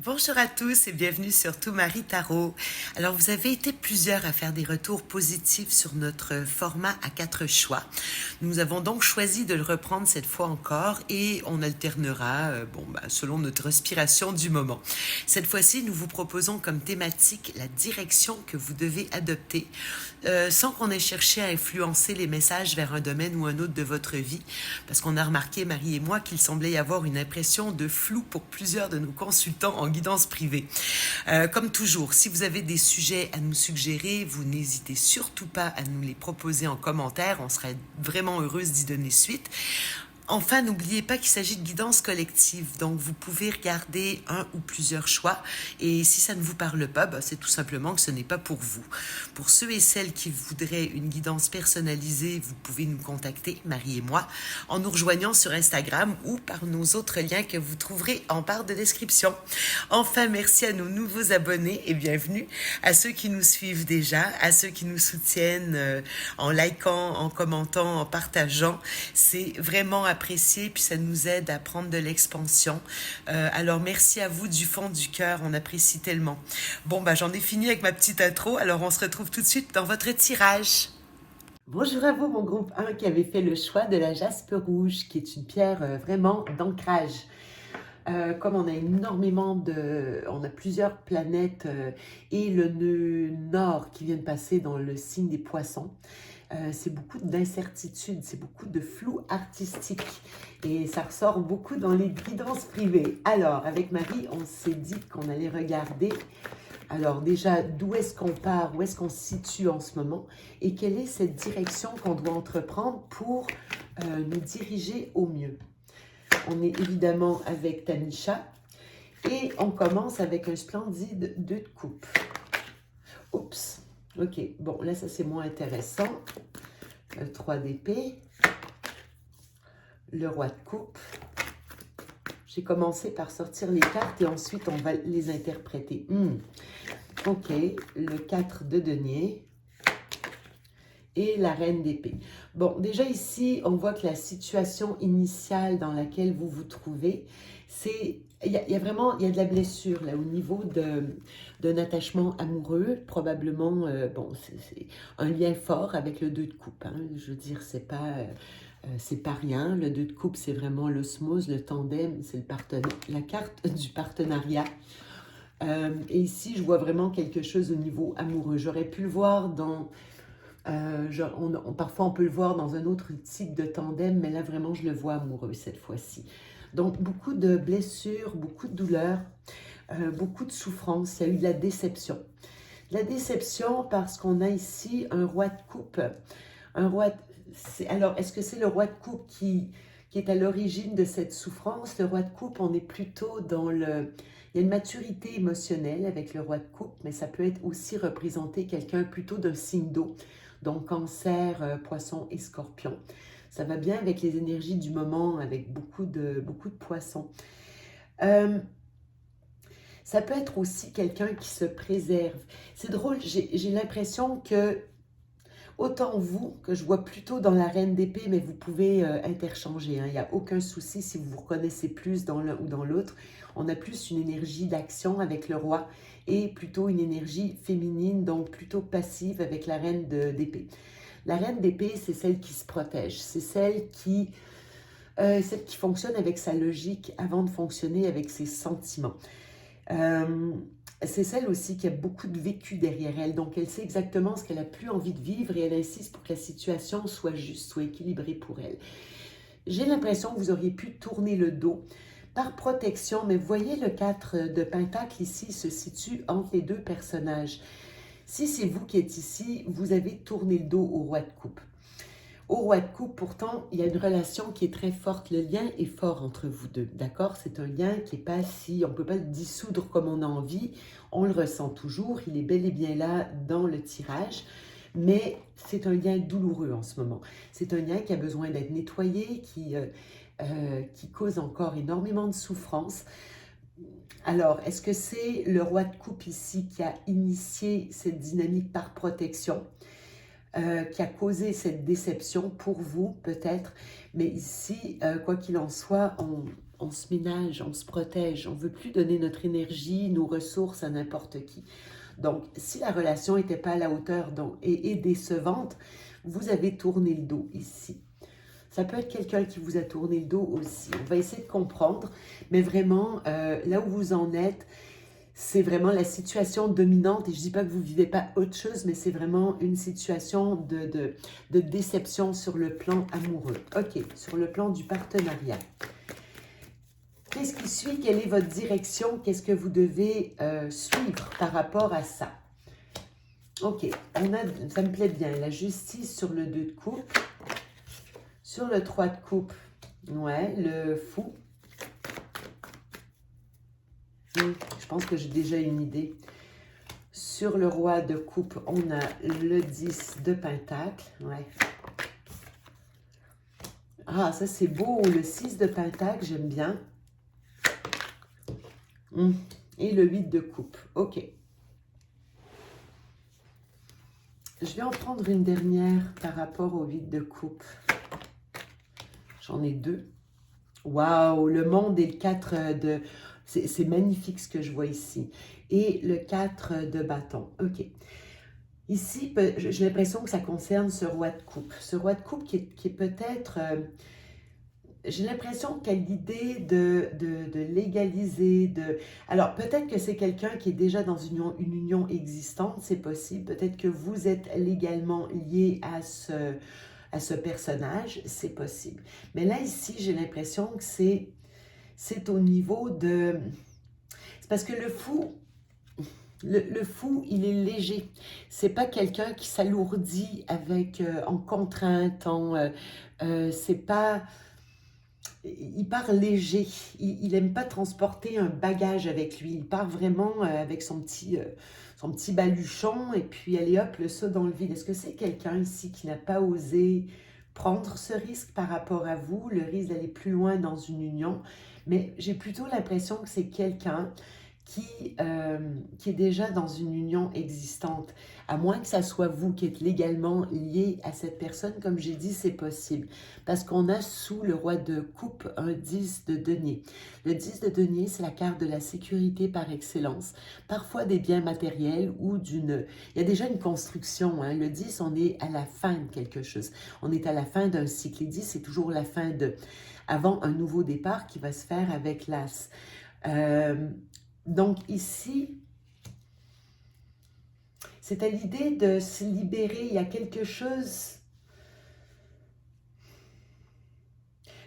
Bonjour à tous et bienvenue sur Tout Marie Tarot. Alors vous avez été plusieurs à faire des retours positifs sur notre format à 4 choix. Nous avons donc choisi de le reprendre cette fois encore et on alternera selon notre respiration du moment. Cette fois-ci, nous vous proposons comme thématique la direction que vous devez adopter sans qu'on ait cherché à influencer les messages vers un domaine ou un autre de votre vie, parce qu'on a remarqué, Marie et moi, qu'il semblait y avoir une impression de flou pour plusieurs de nos consultants en guidance privée. Comme toujours, si vous avez des sujets à nous suggérer, vous n'hésitez surtout pas à nous les proposer en commentaire. On serait vraiment heureuse d'y donner suite. Enfin, n'oubliez pas qu'il s'agit de guidance collective, donc vous pouvez regarder un ou plusieurs choix et si ça ne vous parle pas, c'est tout simplement que ce n'est pas pour vous. Pour ceux et celles qui voudraient une guidance personnalisée, vous pouvez nous contacter, Marie et moi, en nous rejoignant sur Instagram ou par nos autres liens que vous trouverez en barre de description. Enfin, merci à nos nouveaux abonnés et bienvenue à ceux qui nous suivent déjà, à ceux qui nous soutiennent en likant, en commentant, en partageant. C'est vraiment apprécié, puis ça nous aide à prendre de l'expansion. Alors, merci à vous du fond du cœur, on apprécie tellement. Bon, j'en ai fini avec ma petite intro, alors on se retrouve tout de suite dans votre tirage. Bonjour à vous, mon groupe 1 qui avait fait le choix de la jaspe rouge, qui est une pierre vraiment d'ancrage. Comme on a on a plusieurs planètes et le nœud nord qui vient de passer dans le signe des poissons, c'est beaucoup d'incertitude, c'est beaucoup de flou artistique et ça ressort beaucoup dans les guidances privées. Alors, avec Marie, on s'est dit qu'on allait regarder, alors déjà, d'où est-ce qu'on part, où est-ce qu'on se situe en ce moment et quelle est cette direction qu'on doit entreprendre pour nous diriger au mieux. On est évidemment avec Tanisha et on commence avec un splendide 2 de coupe. Oups, ok, bon là ça c'est moins intéressant. Le 3 d'épée, le roi de coupe. J'ai commencé par sortir les cartes et ensuite on va les interpréter. Ok, le 4 de denier et la reine d'épée. Bon, déjà ici, on voit que la situation initiale dans laquelle vous vous trouvez, c'est... Il y a vraiment de la blessure là au niveau d'un attachement amoureux, probablement, c'est un lien fort avec le 2 de coupe. Hein. Je veux dire, c'est pas rien. Le 2 de coupe, c'est vraiment l'osmose, le tandem, c'est la carte du partenariat. Et ici, je vois vraiment quelque chose au niveau amoureux. J'aurais pu le voir dans... parfois, on peut le voir dans un autre type de tandem, mais là, vraiment, je le vois amoureux cette fois-ci. Donc, beaucoup de blessures, beaucoup de douleurs, beaucoup de souffrance. Il y a eu de la déception. La déception parce qu'on a ici un roi de coupe. Alors, est-ce que c'est le roi de coupe qui est à l'origine de cette souffrance? Le roi de coupe, on est plutôt dans le... Il y a une maturité émotionnelle avec le roi de coupe, mais ça peut être aussi représenter quelqu'un plutôt d'un signe d'eau. Donc, cancer, poisson et scorpion. Ça va bien avec les énergies du moment, avec beaucoup de poissons. Ça peut être aussi quelqu'un qui se préserve. C'est drôle, j'ai l'impression que, autant vous, que je vois plutôt dans la reine d'épée, mais vous pouvez interchanger. Hein, il n'y a aucun souci si vous vous reconnaissez plus dans l'un ou dans l'autre. On a plus une énergie d'action avec le roi et plutôt une énergie féminine, donc plutôt passive avec la reine d'épée. La reine d'épée, c'est celle qui se protège. C'est celle qui fonctionne avec sa logique avant de fonctionner avec ses sentiments. C'est celle aussi qui a beaucoup de vécu derrière elle. Donc, elle sait exactement ce qu'elle a plus envie de vivre et elle insiste pour que la situation soit juste, soit équilibrée pour elle. J'ai l'impression que vous auriez pu tourner le dos par protection, mais vous voyez le 4 de Pentacle ici se situe entre les deux personnages. Si c'est vous qui êtes ici, vous avez tourné le dos au roi de coupe. Au roi de coupe, pourtant, il y a une relation qui est très forte. Le lien est fort entre vous deux, d'accord? C'est un lien qui n'est pas si... On ne peut pas le dissoudre comme on a envie. On le ressent toujours. Il est bel et bien là dans le tirage. Mais c'est un lien douloureux en ce moment. C'est un lien qui a besoin d'être nettoyé, qui cause encore énormément de souffrance. Alors, est-ce que c'est le roi de coupe ici qui a initié cette dynamique par protection, qui a causé cette déception pour vous peut-être? Mais ici, quoi qu'il en soit, on se ménage, on se protège, on ne veut plus donner notre énergie, nos ressources à n'importe qui. Donc, si la relation n'était pas à la hauteur et décevante, vous avez tourné le dos ici. Ça peut être quelqu'un qui vous a tourné le dos aussi. On va essayer de comprendre, mais vraiment, là où vous en êtes, c'est vraiment la situation dominante. Et je ne dis pas que vous ne vivez pas autre chose, mais c'est vraiment une situation de déception sur le plan amoureux. OK, sur le plan du partenariat. Qu'est-ce qui suit? Quelle est votre direction? Qu'est-ce que vous devez suivre par rapport à ça? OK, ça me plaît bien. La justice sur le 2 de coupe. Sur le 3 de coupe, ouais, le fou. Je pense que j'ai déjà une idée. Sur le roi de coupe, on a le 10 de pentacle. Ouais. Ah, ça c'est beau. Le 6 de pentacle, j'aime bien. Et le 8 de coupe. OK. Je vais en prendre une dernière par rapport au 8 de coupe. J'en ai 2. Waouh, le monde et le 4 de... C'est magnifique ce que je vois ici. Et le 4 de bâton. OK. Ici, j'ai l'impression que ça concerne ce roi de coupe. Ce roi de coupe qui est peut-être... j'ai l'impression qu'il y a l'idée de légaliser, Alors, peut-être que c'est quelqu'un qui est déjà dans une union existante, c'est possible. Peut-être que vous êtes légalement lié à ce personnage, c'est possible. Mais là, ici, j'ai l'impression que c'est au niveau de... C'est parce que le fou, il est léger. C'est pas quelqu'un qui s'alourdit avec en contrainte, c'est pas... Il part léger. Il aime pas transporter un bagage avec lui. Il part vraiment avec son petit baluchon et puis allez hop, le saut dans le vide. Est-ce que c'est quelqu'un ici qui n'a pas osé prendre ce risque par rapport à vous, le risque d'aller plus loin dans une union? Mais j'ai plutôt l'impression que c'est quelqu'un qui est déjà dans une union existante. À moins que ça soit vous qui êtes légalement lié à cette personne, comme j'ai dit, c'est possible. Parce qu'on a sous le roi de coupe un 10 de denier. Le 10 de denier, c'est la carte de la sécurité par excellence. Parfois des biens matériels ou d'une... Il y a déjà une construction. Hein. Le 10, on est à la fin de quelque chose. On est à la fin d'un cycle. Et 10, c'est toujours la fin de... Avant un nouveau départ qui va se faire avec l'as. Donc ici, c'est à l'idée de se libérer. Il y a quelque chose...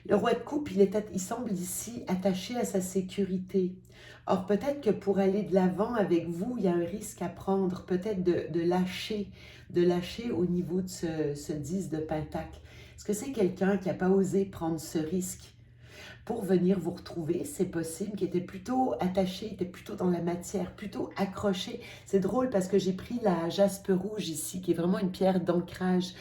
Le roi de coupe, il semble ici attaché à sa sécurité. Or, peut-être que pour aller de l'avant avec vous, il y a un risque à prendre. Peut-être de lâcher au niveau de ce 10 de pentacle. Est-ce que c'est quelqu'un qui n'a pas osé prendre ce risque pour venir vous retrouver? C'est possible, qui était plutôt attaché, était plutôt dans la matière, plutôt accroché. C'est drôle parce que j'ai pris la jaspe rouge ici, qui est vraiment une pierre d'ancrage.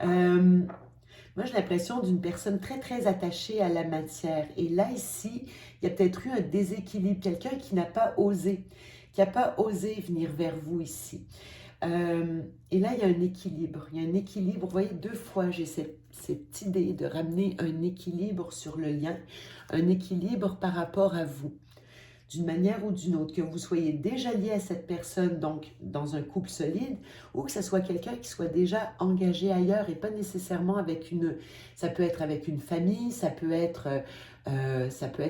Moi, j'ai l'impression d'une personne très, très attachée à la matière. Et là, ici, il y a peut-être eu un déséquilibre. Quelqu'un qui n'a pas osé, venir vers vous ici. Et là, il y a un équilibre. Il y a un équilibre. Vous voyez, 2 fois, j'ai cette idée de ramener un équilibre sur le lien, un équilibre par rapport à vous, d'une manière ou d'une autre, que vous soyez déjà lié à cette personne, donc dans un couple solide, ou que ce soit quelqu'un qui soit déjà engagé ailleurs et pas nécessairement avec une... Ça peut être avec une famille, ça peut être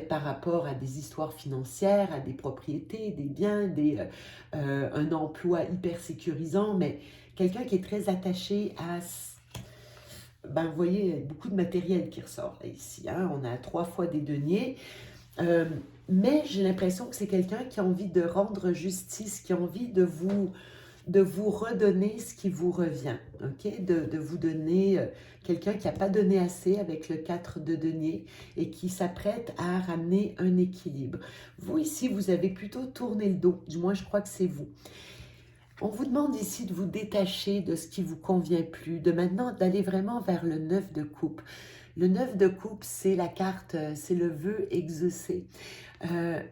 par rapport à des histoires financières, à des propriétés, des biens, un emploi hyper sécurisant, mais quelqu'un qui est très attaché à... Ben, vous voyez, beaucoup de matériel qui ressort là, ici. Hein? On a 3 fois des deniers. Mais j'ai l'impression que c'est quelqu'un qui a envie de rendre justice, qui a envie de vous redonner ce qui vous revient, ok? De vous donner, quelqu'un qui n'a pas donné assez avec le 4 de denier et qui s'apprête à ramener un équilibre. Vous ici, vous avez plutôt tourné le dos, du moins je crois que c'est vous. On vous demande ici de vous détacher de ce qui ne vous convient plus, de maintenant d'aller vraiment vers le 9 de coupe. Le 9 de coupe, c'est la carte, c'est le vœu exaucé.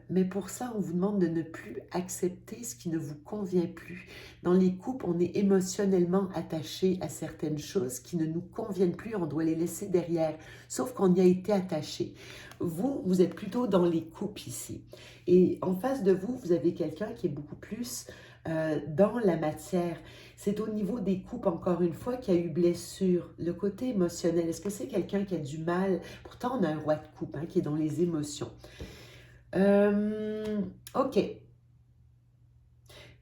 Mais pour ça, on vous demande de ne plus accepter ce qui ne vous convient plus. Dans les couples, on est émotionnellement attaché à certaines choses qui ne nous conviennent plus, on doit les laisser derrière, sauf qu'on y a été attaché. Vous, vous êtes plutôt dans les couples ici. Et en face de vous, vous avez quelqu'un qui est beaucoup plus dans la matière. C'est au niveau des couples, encore une fois, qu'il y a eu blessure. Le côté émotionnel, est-ce que c'est quelqu'un qui a du mal? Pourtant, on a un roi de coupe qui est dans les émotions. Ok.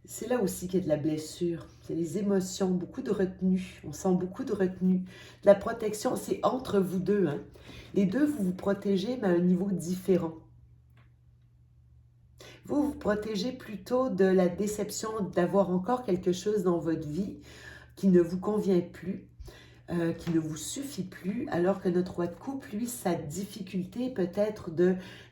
C'est là aussi qu'il y a de la blessure. C'est les émotions, beaucoup de retenue. On sent beaucoup de retenue. De la protection, c'est entre vous deux. Les deux, vous vous protégez, mais à un niveau différent. Vous vous protégez plutôt de la déception d'avoir encore quelque chose dans votre vie qui ne vous convient plus, qui ne vous suffit plus, alors que notre roi de coupe, lui, sa difficulté peut-être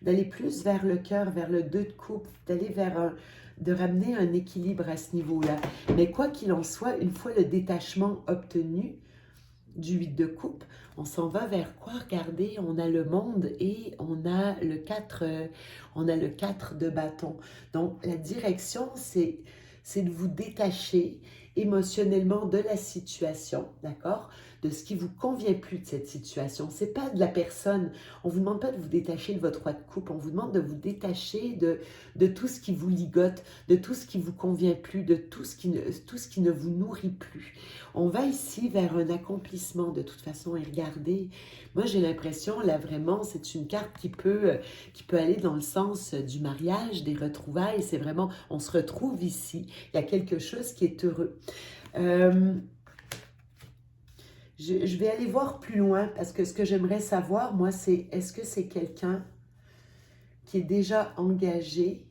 d'aller plus vers le cœur, vers le 2 de coupe, d'aller vers de ramener un équilibre à ce niveau-là. Mais quoi qu'il en soit, une fois le détachement obtenu du 8 de coupe, on s'en va vers quoi? Regardez, on a le monde et on a le 4, de bâton. Donc, la direction, c'est de vous détacher émotionnellement de la situation, d'accord? De ce qui vous convient plus de cette situation. C'est pas de la personne. On vous demande pas de vous détacher de votre roi de coupe. On vous demande de vous détacher de tout ce qui vous ligote, de tout ce qui vous convient plus, de tout ce qui ne vous nourrit plus. On va ici vers un accomplissement de toute façon. Et regardez, moi j'ai l'impression, là vraiment, c'est une carte qui peut aller dans le sens du mariage, des retrouvailles. C'est vraiment, on se retrouve ici. Il y a quelque chose qui est heureux. Je vais aller voir plus loin parce que ce que j'aimerais savoir, moi, c'est est-ce que c'est quelqu'un qui est déjà engagé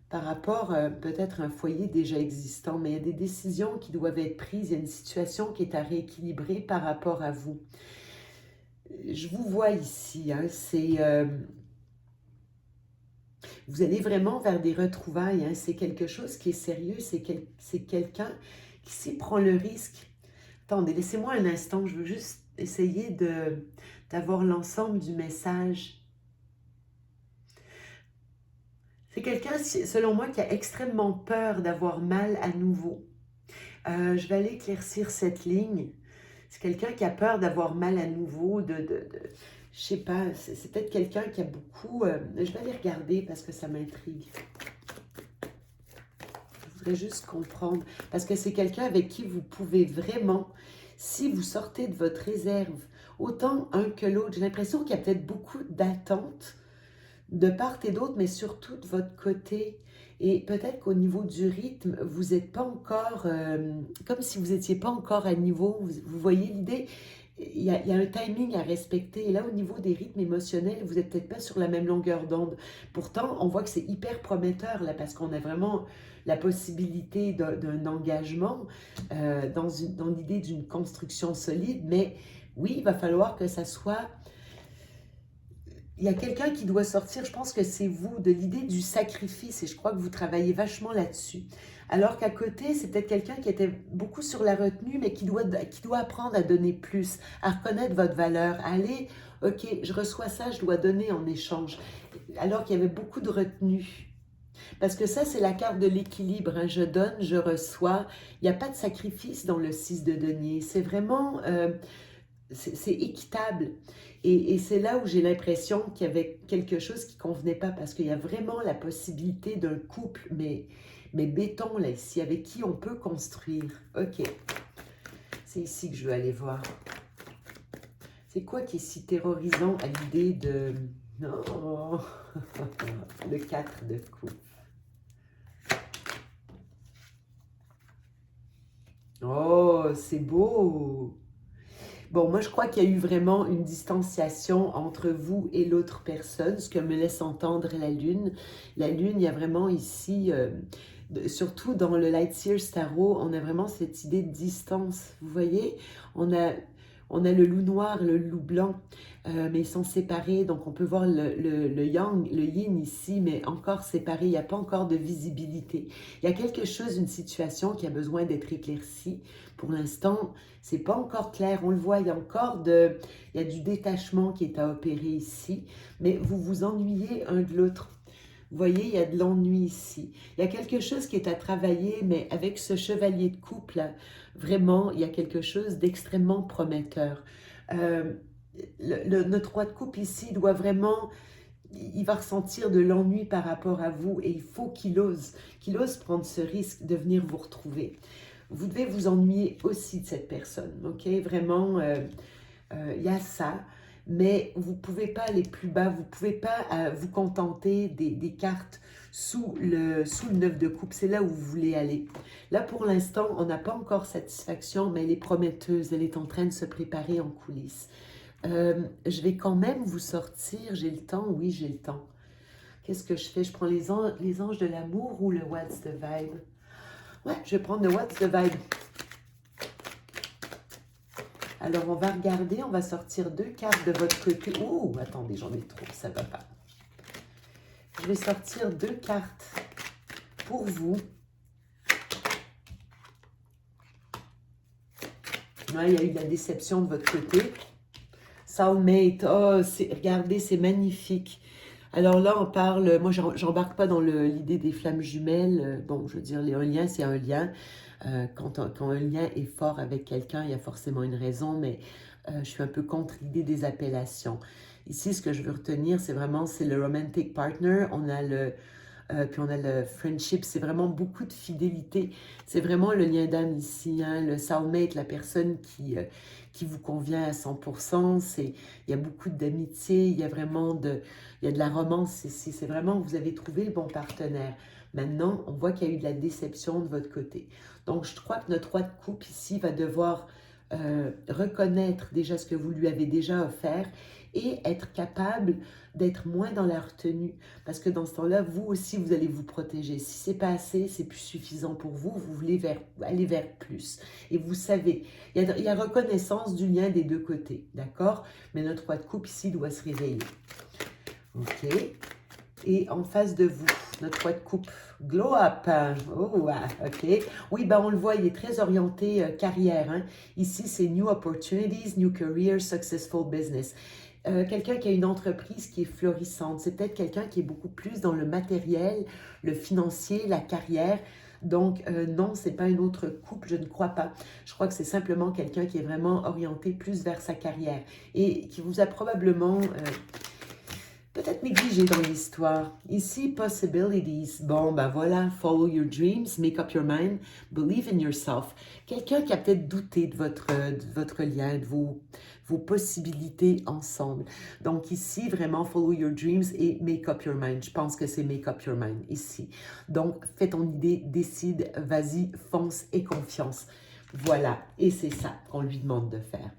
par rapport peut-être à un foyer déjà existant, mais il y a des décisions qui doivent être prises, il y a une situation qui est à rééquilibrer par rapport à vous. Je vous vois ici, c'est... vous allez vraiment vers des retrouvailles, c'est quelque chose qui est sérieux, c'est quelqu'un qui s'y prend le risque. Attendez, laissez-moi un instant, je veux juste essayer d'avoir l'ensemble du message. C'est quelqu'un, selon moi, qui a extrêmement peur d'avoir mal à nouveau. Je vais aller éclaircir cette ligne. C'est quelqu'un qui a peur d'avoir mal à nouveau, je sais pas, c'est peut-être quelqu'un qui a beaucoup... je vais aller regarder parce que ça m'intrigue. Je voudrais juste comprendre. Parce que c'est quelqu'un avec qui vous pouvez vraiment, si vous sortez de votre réserve, autant un que l'autre, j'ai l'impression qu'il y a peut-être beaucoup d'attentes de part et d'autre, mais surtout de votre côté. Et peut-être qu'au niveau du rythme, vous n'êtes pas encore, comme si vous n'étiez pas encore à niveau. Vous voyez l'idée? Il y a un timing à respecter. Et là, au niveau des rythmes émotionnels, vous n'êtes peut-être pas sur la même longueur d'onde. Pourtant, on voit que c'est hyper prometteur, là, parce qu'on a vraiment la possibilité d'un engagement dans l'idée d'une construction solide. Mais oui, il va falloir que ça soit... Il y a quelqu'un qui doit sortir, je pense que c'est vous, de l'idée du sacrifice, et je crois que vous travaillez vachement là-dessus. Alors qu'à côté, c'est peut-être quelqu'un qui était beaucoup sur la retenue, mais qui doit apprendre à donner plus, à reconnaître votre valeur, à aller, ok, je reçois ça, je dois donner en échange. Alors qu'il y avait beaucoup de retenue. Parce que ça, c'est la carte de l'équilibre. Je donne, je reçois. Il n'y a pas de sacrifice dans le 6 de denier. C'est vraiment... c'est équitable. Et c'est là où j'ai l'impression qu'il y avait quelque chose qui ne convenait pas, parce qu'il y a vraiment la possibilité d'un couple, mais béton, là, ici, avec qui on peut construire. Ok. C'est ici que je veux aller voir. C'est quoi qui est si terrorisant à l'idée de... Non. Le 4 de coupe. Oh, c'est beau. Bon, moi, je crois qu'il y a eu vraiment une distanciation entre vous et l'autre personne, ce que me laisse entendre la Lune. La Lune, il y a vraiment ici, surtout dans le Light Seers Tarot, on a vraiment cette idée de distance. Vous voyez, on a... On a le loup noir, le loup blanc, mais ils sont séparés. Donc, on peut voir le yang, le yin ici, mais encore séparé. Il n'y a pas encore de visibilité. Il y a quelque chose, une situation qui a besoin d'être éclaircie. Pour l'instant, c'est pas encore clair. On le voit, il y a encore il y a du détachement qui est à opérer ici, mais vous vous ennuyez un de l'autre. Vous voyez, il y a de l'ennui ici. Il y a quelque chose qui est à travailler, mais avec ce chevalier de coupe, là, vraiment, il y a quelque chose d'extrêmement prometteur. Euh, notre roi de coupe ici doit vraiment, il va ressentir de l'ennui par rapport à vous et il faut qu'il ose prendre ce risque de venir vous retrouver. Vous devez vous ennuyer aussi de cette personne, ok? Vraiment, il y a ça, mais vous ne pouvez pas aller plus bas, vous ne pouvez pas vous contenter des cartes sous le 9 de coupe, c'est là où vous voulez aller. Là, pour l'instant, on n'a pas encore satisfaction, mais elle est prometteuse, elle est en train de se préparer en coulisses. Je vais quand même vous sortir, j'ai le temps, oui, j'ai le temps. Qu'est-ce que je fais? Je prends les anges de l'amour ou le What's the Vibe? Ouais, je vais prendre le What's the Vibe. Alors, on va regarder, on va sortir 2 cartes de votre côté. Ouh, attendez, j'en ai trop, ça va pas. Je vais sortir 2 cartes pour vous. Ouais, il y a eu de la déception de votre côté. Soulmate, oh, regardez, c'est magnifique. Alors là, on parle, moi, j'embarque pas dans l'idée des flammes jumelles. Bon, je veux dire, un lien, c'est un lien. Quand un lien est fort avec quelqu'un, il y a forcément une raison, mais je suis un peu contre l'idée des appellations. Ici, ce que je veux retenir, c'est le romantic partner. Puis on a le friendship, c'est vraiment beaucoup de fidélité. C'est vraiment le lien d'âme ici, hein, le soulmate, la personne qui vous convient à 100%. Il y a beaucoup d'amitié, il y a il y a de la romance ici. C'est vraiment, vous avez trouvé le bon partenaire. Maintenant, on voit qu'il y a eu de la déception de votre côté. Donc, je crois que notre roi de coupe ici va devoir reconnaître déjà ce que vous lui avez déjà offert et être capable d'être moins dans la retenue. Parce que dans ce temps-là, vous aussi, vous allez vous protéger. Si c'est pas assez, c'est plus suffisant pour vous, vous voulez aller vers plus. Et vous savez, il y a reconnaissance du lien des deux côtés, d'accord? Mais notre roi de coupe ici doit se réveiller. OK? Et en face de vous, notre roi de coupe, glow up. Oh, ok. Oui, ben on le voit, il est très orienté carrière. Hein. Ici, c'est new opportunities, new career, successful business. Quelqu'un qui a une entreprise qui est florissante. C'est peut-être quelqu'un qui est beaucoup plus dans le matériel, le financier, la carrière. Donc, non, c'est pas une autre coupe, je ne crois pas. Je crois que c'est simplement quelqu'un qui est vraiment orienté plus vers sa carrière et qui vous a probablement peut-être négligé dans l'histoire. Ici, possibilities. Bon, ben voilà, follow your dreams, make up your mind, believe in yourself. Quelqu'un qui a peut-être douté de votre lien, de vos possibilités ensemble. Donc ici, vraiment, follow your dreams et make up your mind. Je pense que c'est make up your mind ici. Donc, fais ton idée, décide, vas-y, fonce et confiance. Voilà, et c'est ça qu'on lui demande de faire.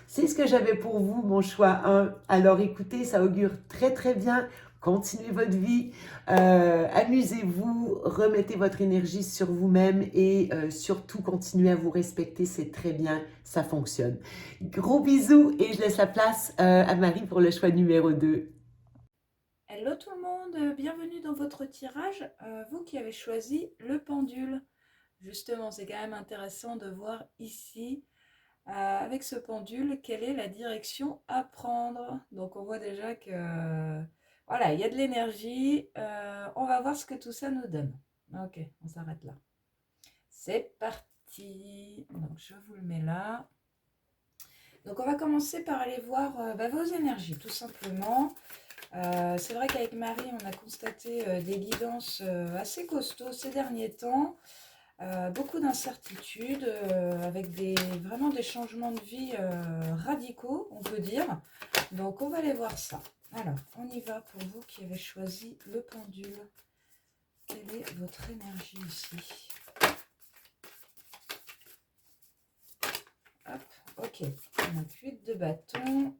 C'est ce que j'avais pour vous, mon choix 1. Alors écoutez, ça augure très très bien. Continuez votre vie, amusez-vous, remettez votre énergie sur vous-même et surtout continuez à vous respecter, c'est très bien, ça fonctionne. Gros bisous et je laisse la place à Marie pour le choix numéro 2. Hello tout le monde, bienvenue dans votre tirage, vous qui avez choisi le pendule. Justement, c'est quand même intéressant de voir ici, avec ce pendule, quelle est la direction à prendre. Donc on voit déjà que, voilà, il y a de l'énergie, on va voir ce que tout ça nous donne. Ok, on s'arrête là. C'est parti. Donc je vous le mets là. Donc on va commencer par aller voir vos énergies, tout simplement. C'est vrai qu'avec Marie, on a constaté des guidances assez costauds ces derniers temps, beaucoup d'incertitudes, avec vraiment des changements de vie radicaux, on peut dire. Donc, on va aller voir ça. Alors, on y va pour vous qui avez choisi le pendule. Quelle est votre énergie ici? Hop, ok. On a 8 de bâton.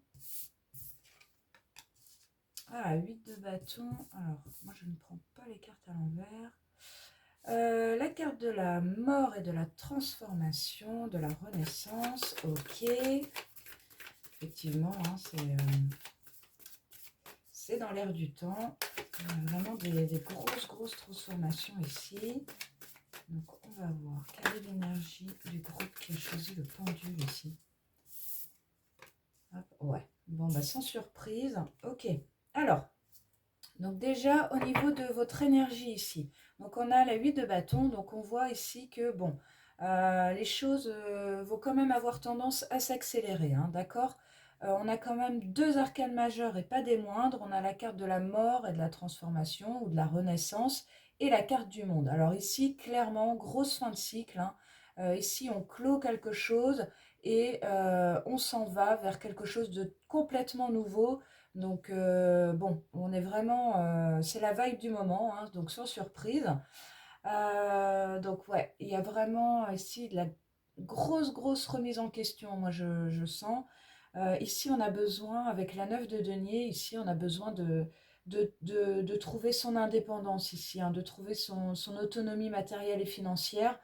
Ah, 8 de bâton. Alors, moi, je ne prends pas les cartes à l'envers. La carte de la mort et de la transformation, de la renaissance. Ok. effectivement, hein, c'est dans l'air du temps. Vraiment des grosses transformations ici. Donc, on va voir quelle est l'énergie du groupe qui a choisi le pendule ici. Hop, ouais, bon, bah, sans surprise. Ok, alors, donc déjà, au niveau de votre énergie ici, donc on a la 8 de bâton, donc on voit ici que, bon, les choses vont quand même avoir tendance à s'accélérer, hein, d'accord. On a quand même deux arcanes majeures et pas des moindres. On a la carte de la mort et de la transformation ou de la renaissance et la carte du monde. Alors ici, clairement, grosse fin de cycle, hein. Ici, on clôt quelque chose et on s'en va vers quelque chose de complètement nouveau. Donc, bon, on est vraiment, c'est la vibe du moment, hein, donc sans surprise. Donc, ouais, il y a vraiment ici de la grosse remise en question, moi je sens. Ici, on a besoin, avec la 9 de denier, ici, on a besoin de trouver son indépendance ici, hein, de trouver son autonomie matérielle et financière.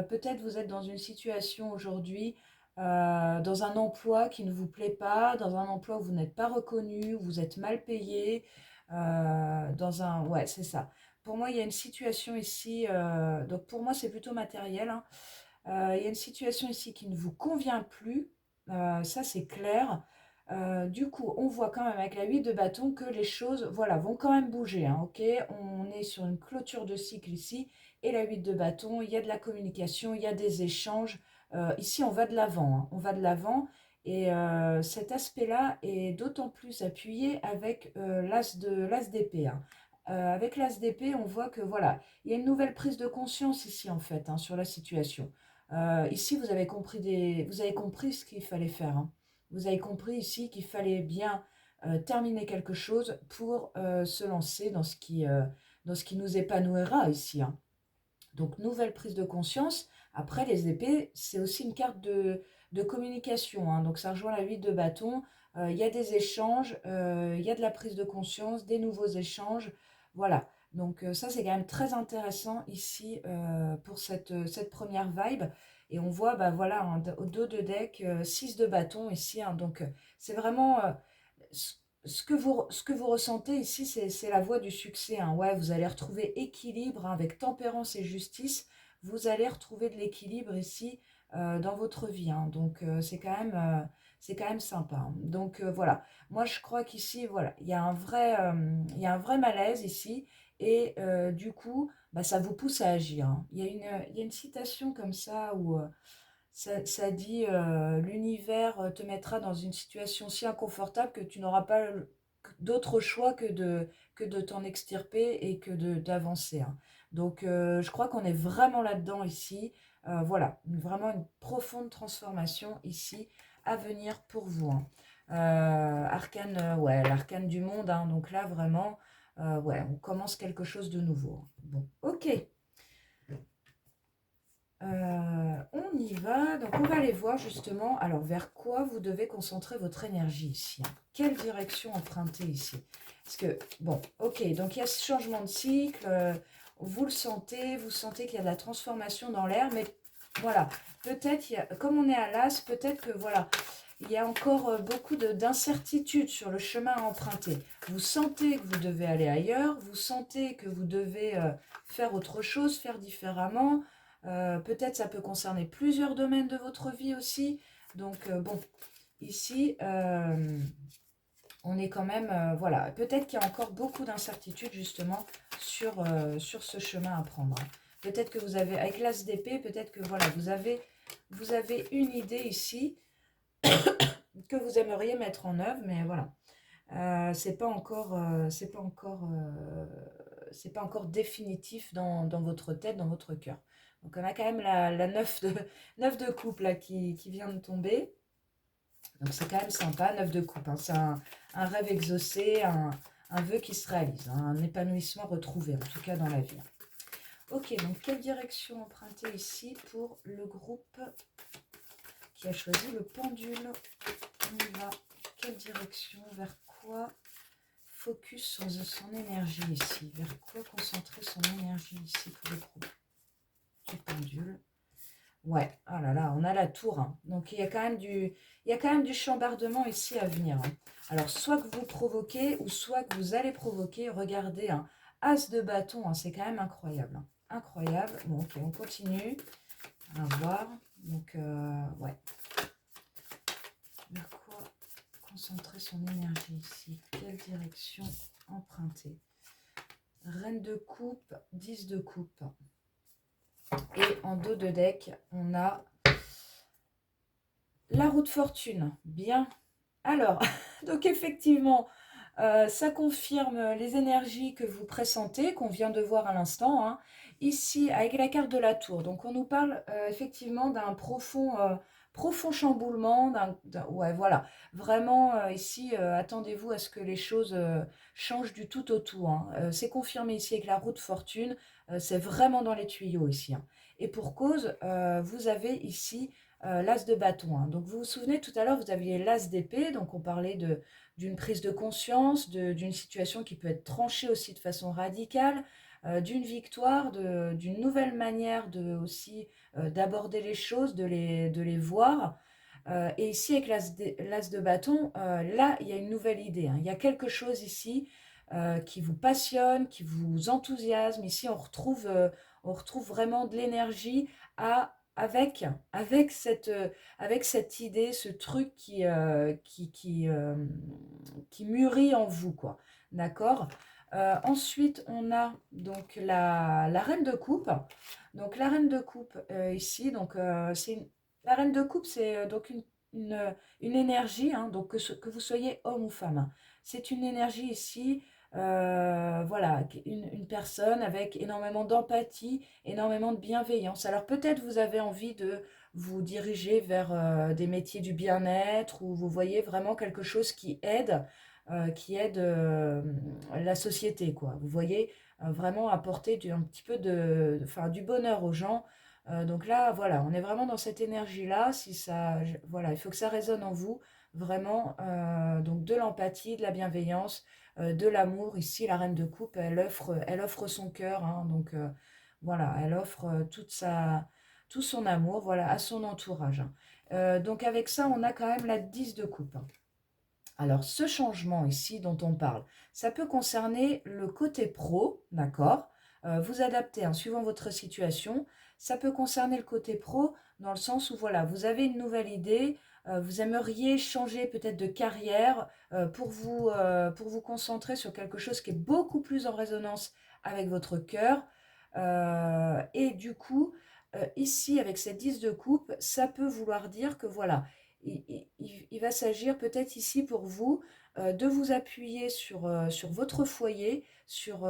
Peut-être vous êtes dans une situation aujourd'hui, dans un emploi qui ne vous plaît pas, dans un emploi où vous n'êtes pas reconnu, où vous êtes mal payé, dans un... Ouais, c'est ça. Pour moi, il y a une situation ici, donc pour moi, c'est plutôt matériel, hein. Il y a une situation ici qui ne vous convient plus, ça c'est clair. Du coup, on voit quand même avec la 8 de bâton que les choses, voilà, vont quand même bouger, hein, ok. On est sur une clôture de cycle ici, et la 8 de bâton, il y a de la communication, il y a des échanges. Ici, on va de l'avant, hein, on va de l'avant, et cet aspect-là est d'autant plus appuyé avec l'as d'épée, hein. Avec l'as d'épée, on voit que voilà, il y a une nouvelle prise de conscience ici en fait, hein, sur la situation. Ici, vous avez compris ce qu'il fallait faire, hein. Vous avez compris ici qu'il fallait bien terminer quelque chose pour se lancer dans ce qui nous épanouira ici, hein. Donc, nouvelle prise de conscience. Après, les épées, c'est aussi une carte de communication, hein. Donc, ça rejoint la 8 de bâton. Il y a des échanges, il y a de la prise de conscience, des nouveaux échanges. Voilà. Donc, ça, c'est quand même très intéressant ici pour cette première vibe. Et on voit, bah, voilà, hein, au dos de deck, 6 de bâton ici, hein. Donc, c'est vraiment ce que vous ressentez ici, c'est la voie du succès, hein. Ouais, vous allez retrouver équilibre, hein, avec tempérance et justice. Vous allez retrouver de l'équilibre ici dans votre vie, hein. Donc, c'est quand même sympa, hein. Donc, voilà. Moi, je crois qu'ici, voilà, il y a un vrai malaise ici. Et du coup, bah, ça vous pousse à agir, hein. Il y a une citation comme ça où ça dit l'univers te mettra dans une situation si inconfortable que tu n'auras pas d'autre choix que de t'en extirper et que d'avancer, hein. Donc, je crois qu'on est vraiment là-dedans ici. Voilà, vraiment une profonde transformation ici à venir pour vous, hein. Arcane, ouais, l'arcane du monde, hein. Donc là, vraiment, ouais, on commence quelque chose de nouveau. Bon, ok. On y va, donc on va aller voir justement, alors vers quoi vous devez concentrer votre énergie ici, hein. Quelle direction emprunter ici? Parce que, bon, ok, donc il y a ce changement de cycle, vous le sentez, vous sentez qu'il y a de la transformation dans l'air, mais voilà, peut-être, comme on est à l'as, peut-être que voilà, il y a encore beaucoup d'incertitudes sur le chemin à emprunter. Vous sentez que vous devez aller ailleurs, vous sentez que vous devez faire autre chose, faire différemment. Peut-être ça peut concerner plusieurs domaines de votre vie aussi. Donc, bon, ici, on est quand même, voilà, peut-être qu'il y a encore beaucoup d'incertitudes justement sur ce chemin à prendre, hein. Peut-être que vous avez, avec l'as d'épée, peut-être que voilà, vous avez une idée ici que vous aimeriez mettre en œuvre, mais voilà, c'est pas encore définitif dans votre tête, dans votre cœur. Donc on a quand même la 9 de coupe là qui vient de tomber. Donc c'est quand même sympa, 9 de coupe, hein. C'est un rêve exaucé, un vœu qui se réalise, hein, un épanouissement retrouvé, en tout cas dans la vie. Ok, donc quelle direction emprunter ici pour le groupe qui a choisi le pendule? On y va. Quelle direction? Vers quoi focus son énergie ici? Vers quoi concentrer son énergie ici pour le groupe du pendule? Ouais, oh là là, on a la tour, hein. Donc il y a quand même du chambardement ici à venir, hein. Alors soit que vous provoquez ou soit que vous allez provoquer. Regardez, hein, As de bâton, hein, c'est quand même incroyable, hein. Incroyable. Bon, ok, on continue. On va voir. Donc, ouais. Vers quoi concentrer son énergie ici? Quelle direction emprunter? Reine de coupe, 10 de coupe. Et en dos de deck, on a la roue de fortune. Bien. Alors, donc effectivement, ça confirme les énergies que vous pressentez, qu'on vient de voir à l'instant, hein. Ici, avec la carte de la tour. Donc, on nous parle effectivement d'un profond chamboulement. Ouais, voilà. Vraiment, ici, attendez-vous à ce que les choses changent du tout au tout, hein. C'est confirmé ici avec la roue de fortune. C'est vraiment dans les tuyaux ici, hein. Et pour cause, vous avez ici l'as de bâton, hein. Donc, vous vous souvenez, tout à l'heure, vous aviez l'as d'épée. Donc, on parlait d'une prise de conscience, d'une situation qui peut être tranchée aussi de façon radicale, d'une victoire, d'une nouvelle manière aussi d'aborder les choses, de les voir. Et ici, avec l'as de bâton, là, il y a une nouvelle idée, hein. Il y a quelque chose ici qui vous passionne, qui vous enthousiasme. Ici, on retrouve vraiment de l'énergie avec cette idée, ce truc qui mûrit en vous, quoi. D'accord. Ensuite, on a donc la reine de coupe. Donc, la reine de coupe, ici, donc, la reine de coupe, c'est donc une énergie, hein, donc que vous soyez homme ou femme, hein. C'est une énergie ici, voilà, une personne avec énormément d'empathie, énormément de bienveillance. Alors peut-être vous avez envie de vous diriger vers des métiers du bien-être, ou vous voyez vraiment quelque chose qui aide la société, quoi. Vous voyez vraiment apporter un petit peu enfin, du bonheur aux gens. Donc là, voilà, on est vraiment dans cette énergie-là. Si ça, voilà, il faut que ça résonne en vous, vraiment. Donc de l'empathie, de la bienveillance, de l'amour. Ici, la reine de coupe, elle offre son cœur, hein. Donc voilà, elle offre tout son amour, voilà, à son entourage, hein. Donc avec ça, on a quand même la 10 de coupe, hein. Alors, ce changement ici dont on parle, ça peut concerner le côté pro, d'accord? Vous adaptez, hein, suivant votre situation. Ça peut concerner le côté pro dans le sens où, voilà, vous avez une nouvelle idée, vous aimeriez changer peut-être de carrière pour vous concentrer sur quelque chose qui est beaucoup plus en résonance avec votre cœur. Et du coup, ici, avec cette 10 de coupe, ça peut vouloir dire que, voilà, il va s'agir peut-être ici pour vous de vous appuyer sur votre foyer, sur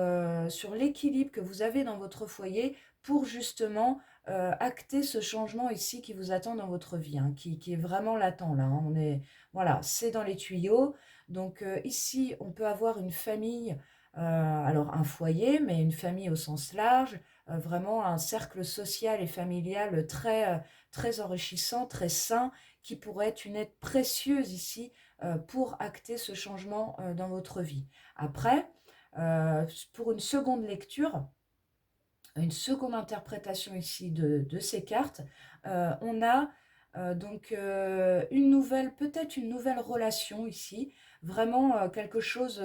l'équilibre que vous avez dans votre foyer pour justement acter ce changement ici qui vous attend dans votre vie, hein, qui est vraiment latent là, hein. Voilà, c'est dans les tuyaux. Donc ici, on peut avoir une famille, alors un foyer, mais une famille au sens large, vraiment un cercle social et familial très enrichissant, très sain, qui pourrait être une aide précieuse ici pour acter ce changement dans votre vie. Après, pour une seconde lecture, une seconde interprétation ici de ces cartes, on a donc peut-être une nouvelle relation ici, vraiment quelque chose,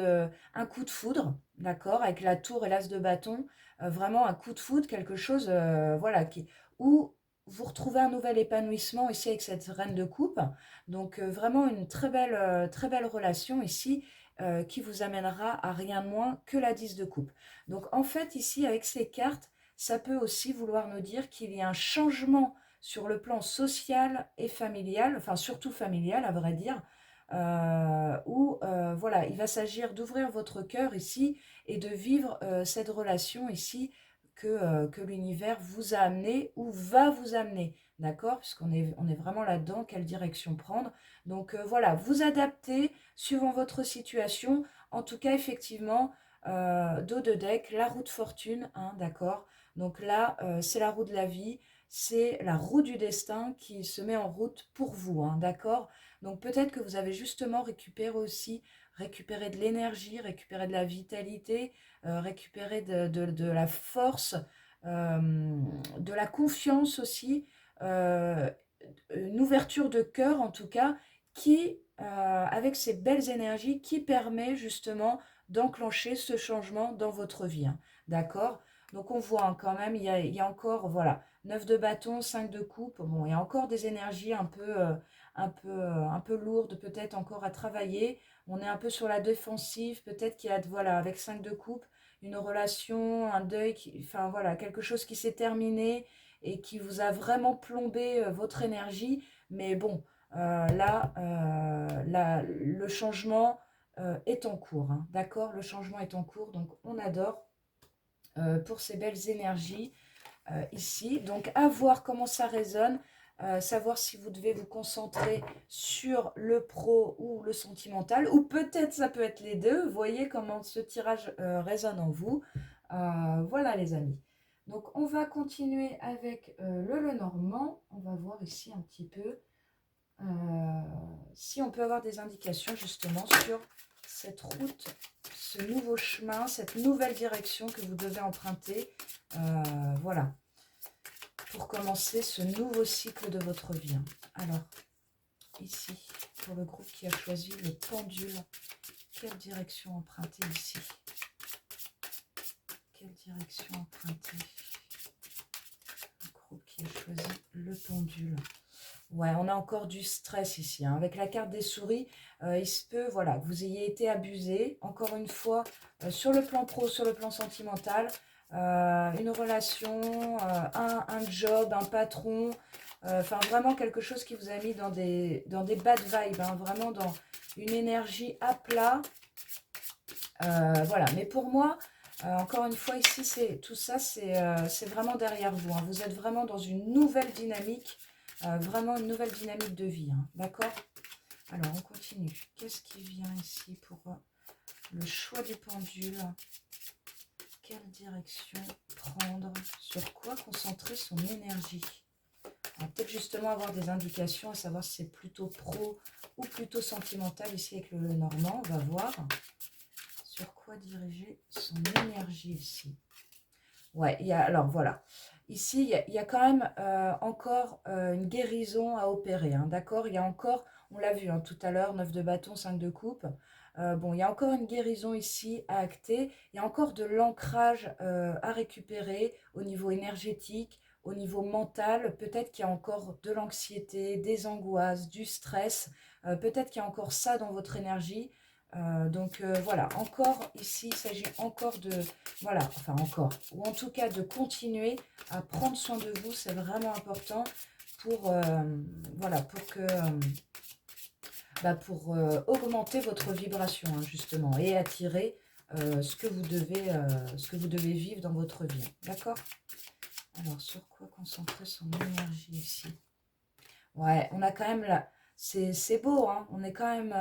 un coup de foudre, d'accord, avec la tour et l'as de bâton, vraiment un coup de foudre, quelque chose, voilà, où vous retrouvez un nouvel épanouissement ici avec cette reine de coupe. Donc vraiment une très belle relation ici qui vous amènera à rien de moins que la 10 de coupe. Donc en fait ici avec ces cartes, ça peut aussi vouloir nous dire qu'il y a un changement sur le plan social et familial, enfin surtout familial à vrai dire, où voilà, il va s'agir d'ouvrir votre cœur ici et de vivre cette relation ici que l'univers vous a amené ou va vous amener, d'accord? On est vraiment là-dedans, quelle direction prendre. Donc voilà, vous adaptez suivant votre situation. En tout cas, effectivement, dos de deck, la roue de fortune, hein, d'accord? Donc là, c'est la roue de la vie, c'est la roue du destin qui se met en route pour vous, hein, d'accord? Donc peut-être que vous avez justement récupéré de l'énergie, récupéré de la vitalité, récupéré de la force, de la confiance aussi, une ouverture de cœur en tout cas, qui, avec ces belles énergies, qui permet justement d'enclencher ce changement dans votre vie, hein. D'accord? Donc on voit hein, quand même, il y a encore, voilà, 9 de bâton, 5 de coupe. Bon, il y a encore des énergies un peu lourdes, peut-être encore à travailler. On est un peu sur la défensive, peut-être qu'il y a, voilà, avec 5 de coupe, une relation, un deuil, enfin voilà, quelque chose qui s'est terminé et qui vous a vraiment plombé votre énergie. Mais bon, le changement est en cours, hein. D'accord? Le changement est en cours, donc on adore pour ces belles énergies ici. Donc à voir comment ça résonne, savoir si vous devez vous concentrer sur le pro ou le sentimental, ou peut-être ça peut être les deux. Voyez comment ce tirage résonne en vous. Voilà les amis. Donc on va continuer avec le Lenormand. On va voir ici un petit peu si on peut avoir des indications justement sur cette route, ce nouveau chemin, cette nouvelle direction que vous devez emprunter. Voilà, pour commencer ce nouveau cycle de votre vie. Alors, ici, pour le groupe qui a choisi le pendule, quelle direction emprunter ici? Quelle direction emprunter? Le groupe qui a choisi le pendule. Ouais, on a encore du stress ici, hein. Avec la carte des souris, il se peut voilà, que vous ayez été abusé, encore une fois, sur le plan pro, sur le plan sentimental, une relation, un job, un patron, enfin vraiment quelque chose qui vous a mis dans des bad vibes, hein, vraiment dans une énergie à plat. Voilà, mais pour moi, encore une fois ici, tout ça, c'est vraiment derrière vous, hein. Vous êtes vraiment dans une nouvelle dynamique. Vraiment une nouvelle dynamique de vie, hein. D'accord? Alors, on continue. Qu'est-ce qui vient ici pour le choix du pendule? Quelle direction prendre? Sur quoi concentrer son énergie? On va peut-être justement avoir des indications, à savoir si c'est plutôt pro ou plutôt sentimental ici avec le Lenormand. On va voir sur quoi diriger son énergie ici. Ouais, alors voilà. Ici, il y a quand même encore une guérison à opérer, hein, d'accord? Il y a encore, on l'a vu hein, tout à l'heure, 9 de bâton, 5 de coupe. Bon, il y a encore une guérison ici à acter. Il y a encore de l'ancrage à récupérer au niveau énergétique, au niveau mental. Peut-être qu'il y a encore de l'anxiété, des angoisses, du stress. Peut-être qu'il y a encore ça dans votre énergie. Donc voilà, encore ici, il s'agit encore de, voilà, enfin encore, ou en tout cas de continuer à prendre soin de vous, c'est vraiment important pour, voilà, pour que, pour augmenter votre vibration, hein, justement, et attirer ce que vous devez vivre dans votre vie, d'accord? Alors, sur quoi concentrer son énergie ici? Ouais, on a quand même là, c'est beau, hein, on est quand même,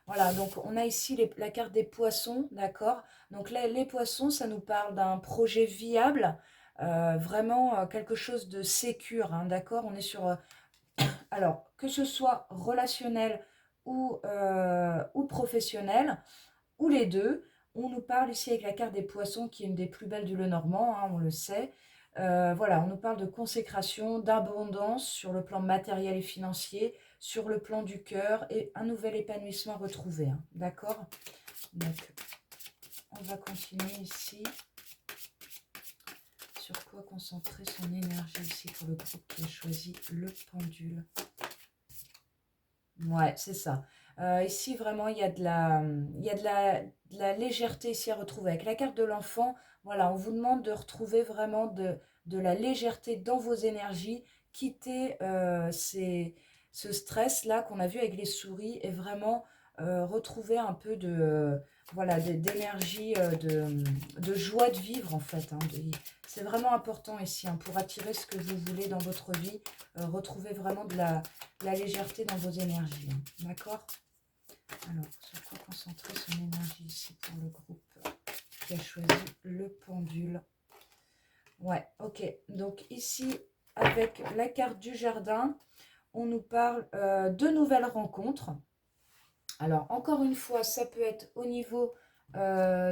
voilà, donc on a ici la carte des poissons, d'accord? Donc là, les poissons, ça nous parle d'un projet viable, vraiment quelque chose de sécure, hein, d'accord? On est sur, alors, que ce soit relationnel ou professionnel, ou les deux. On nous parle ici avec la carte des poissons, qui est une des plus belles du Lenormand, hein, on le sait. Voilà, on nous parle de consécration, d'abondance sur le plan matériel et financier, sur le plan du cœur et un nouvel épanouissement retrouvé, hein. D'accord? Donc, on va continuer ici. Sur quoi concentrer son énergie ici pour le groupe qui a choisi le pendule? Ouais, c'est ça. Ici, vraiment, il y a de la légèreté ici à retrouver. Avec la carte de l'enfant, voilà, on vous demande de retrouver vraiment de la légèreté dans vos énergies, quitter ce stress-là qu'on a vu avec les souris et vraiment retrouver un peu voilà, d'énergie, de joie de vivre en fait, hein. C'est vraiment important ici, hein, pour attirer ce que vous voulez dans votre vie, retrouver vraiment de la légèreté dans vos énergies, hein. D'accord? Alors, sur quoi concentrer son énergie ici pour le groupe qui a choisi le pendule? Ouais, ok. Donc ici, avec la carte du jardin, on nous parle de nouvelles rencontres. Alors, encore une fois, ça peut être au niveau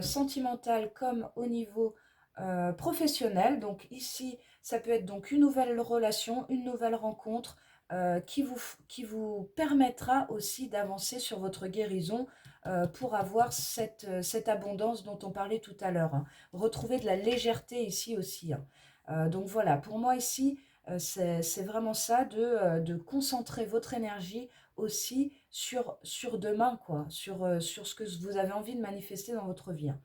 sentimental comme au niveau professionnel. Donc ici, ça peut être donc une nouvelle relation, une nouvelle rencontre, qui vous permettra aussi d'avancer sur votre guérison pour avoir cette abondance dont on parlait tout à l'heure, hein. Retrouver de la légèreté ici aussi, hein. Donc voilà, pour moi ici, c'est vraiment ça, de concentrer votre énergie aussi sur demain, quoi, sur ce que vous avez envie de manifester dans votre vie, hein.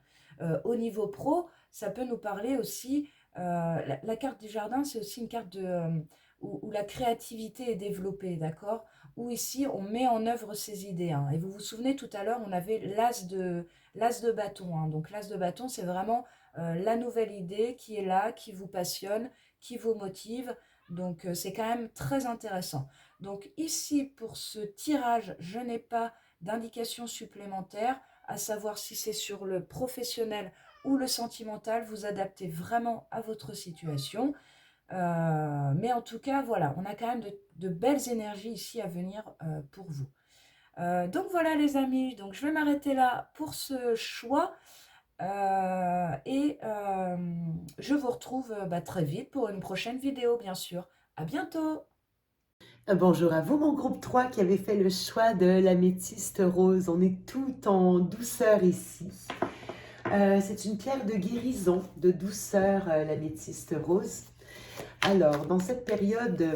Au niveau pro, ça peut nous parler aussi, la carte du jardin, c'est aussi une carte où la créativité est développée, d'accord? Où ici, on met en œuvre ses idées, hein. Et vous vous souvenez, tout à l'heure, on avait l'as de bâton, hein. Donc l'as de bâton, c'est vraiment la nouvelle idée qui est là, qui vous passionne, qui vous motive. Donc c'est quand même très intéressant. Donc ici, pour ce tirage, je n'ai pas d'indication supplémentaire, à savoir si c'est sur le professionnel ou le sentimental. Vous adaptez vraiment à votre situation. Mais en tout cas, voilà, on a quand même de belles énergies ici à venir pour vous. Donc voilà les amis, donc je vais m'arrêter là pour ce choix. Je vous retrouve très vite pour une prochaine vidéo, bien sûr. À bientôt! Bonjour à vous, mon groupe 3 qui avait fait le choix de l'améthyste rose. On est tout en douceur ici. C'est une pierre de guérison, de douceur, l'améthyste rose. Alors, dans cette période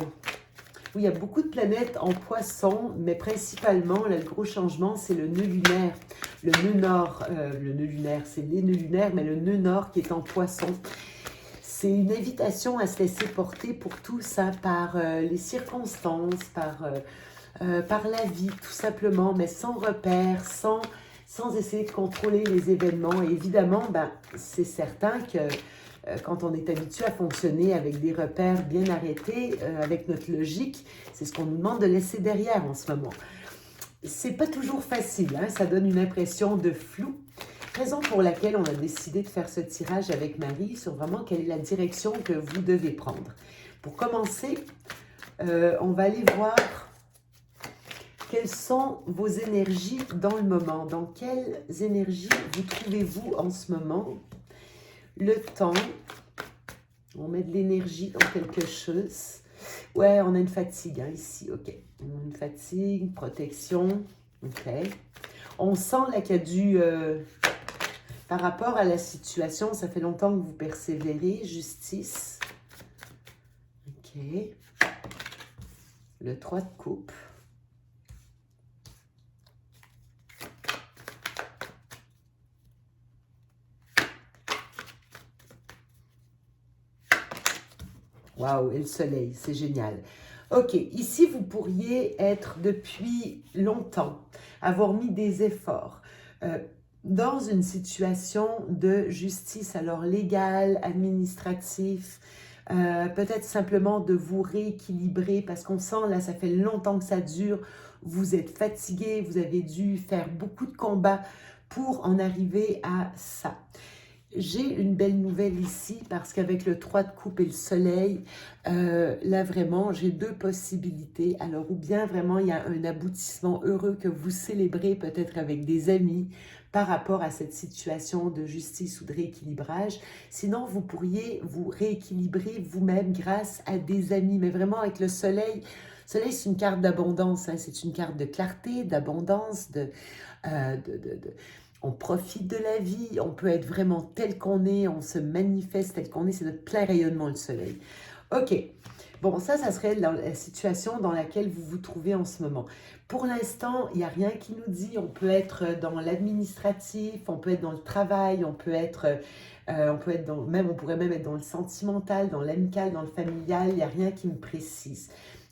où il y a beaucoup de planètes en poisson, mais principalement, là, le gros changement, c'est le nœud lunaire. Le nœud nord, le nœud lunaire, c'est les nœuds lunaires, mais le nœud nord qui est en poisson. C'est une invitation à se laisser porter pour tout ça par les circonstances, par la vie, tout simplement, mais sans repère, sans essayer de contrôler les événements. Et évidemment, c'est certain que quand on est habitué à fonctionner avec des repères bien arrêtés, avec notre logique, c'est ce qu'on nous demande de laisser derrière en ce moment. C'est pas toujours facile, hein? Ça donne une impression de flou. Raison pour laquelle on a décidé de faire ce tirage avec Marie sur vraiment quelle est la direction que vous devez prendre. Pour commencer, on va aller voir quelles sont vos énergies dans le moment. Dans quelles énergies vous trouvez-vous en ce moment? Le temps. On met de l'énergie dans quelque chose. Ouais, on a une fatigue hein, ici. OK. Une fatigue, protection. OK. On sent là qu'il y a du... par rapport à la situation, ça fait longtemps que vous persévérez. Justice. OK. Le 3 de coupe. Waouh, et le soleil, c'est génial. OK, ici, vous pourriez être depuis longtemps, avoir mis des efforts dans une situation de justice, alors légale, administratif, peut-être simplement de vous rééquilibrer parce qu'on sent, là, ça fait longtemps que ça dure, vous êtes fatigué, vous avez dû faire beaucoup de combats pour en arriver à ça. J'ai une belle nouvelle ici parce qu'avec le 3 de coupe et le soleil, là vraiment, j'ai deux possibilités. Alors, ou bien vraiment, il y a un aboutissement heureux que vous célébrez peut-être avec des amis par rapport à cette situation de justice ou de rééquilibrage. Sinon, vous pourriez vous rééquilibrer vous-même grâce à des amis, mais vraiment avec le soleil. Le soleil, c'est une carte d'abondance, hein, c'est une carte de clarté, d'abondance, on profite de la vie, on peut être vraiment tel qu'on est, on se manifeste tel qu'on est, c'est notre plein rayonnement le soleil. OK, bon ça serait la situation dans laquelle vous vous trouvez en ce moment. Pour l'instant, il n'y a rien qui nous dit, on peut être dans l'administratif, on peut être dans le travail, on pourrait même être dans le sentimental, dans l'amical, dans le familial, il n'y a rien qui me précise.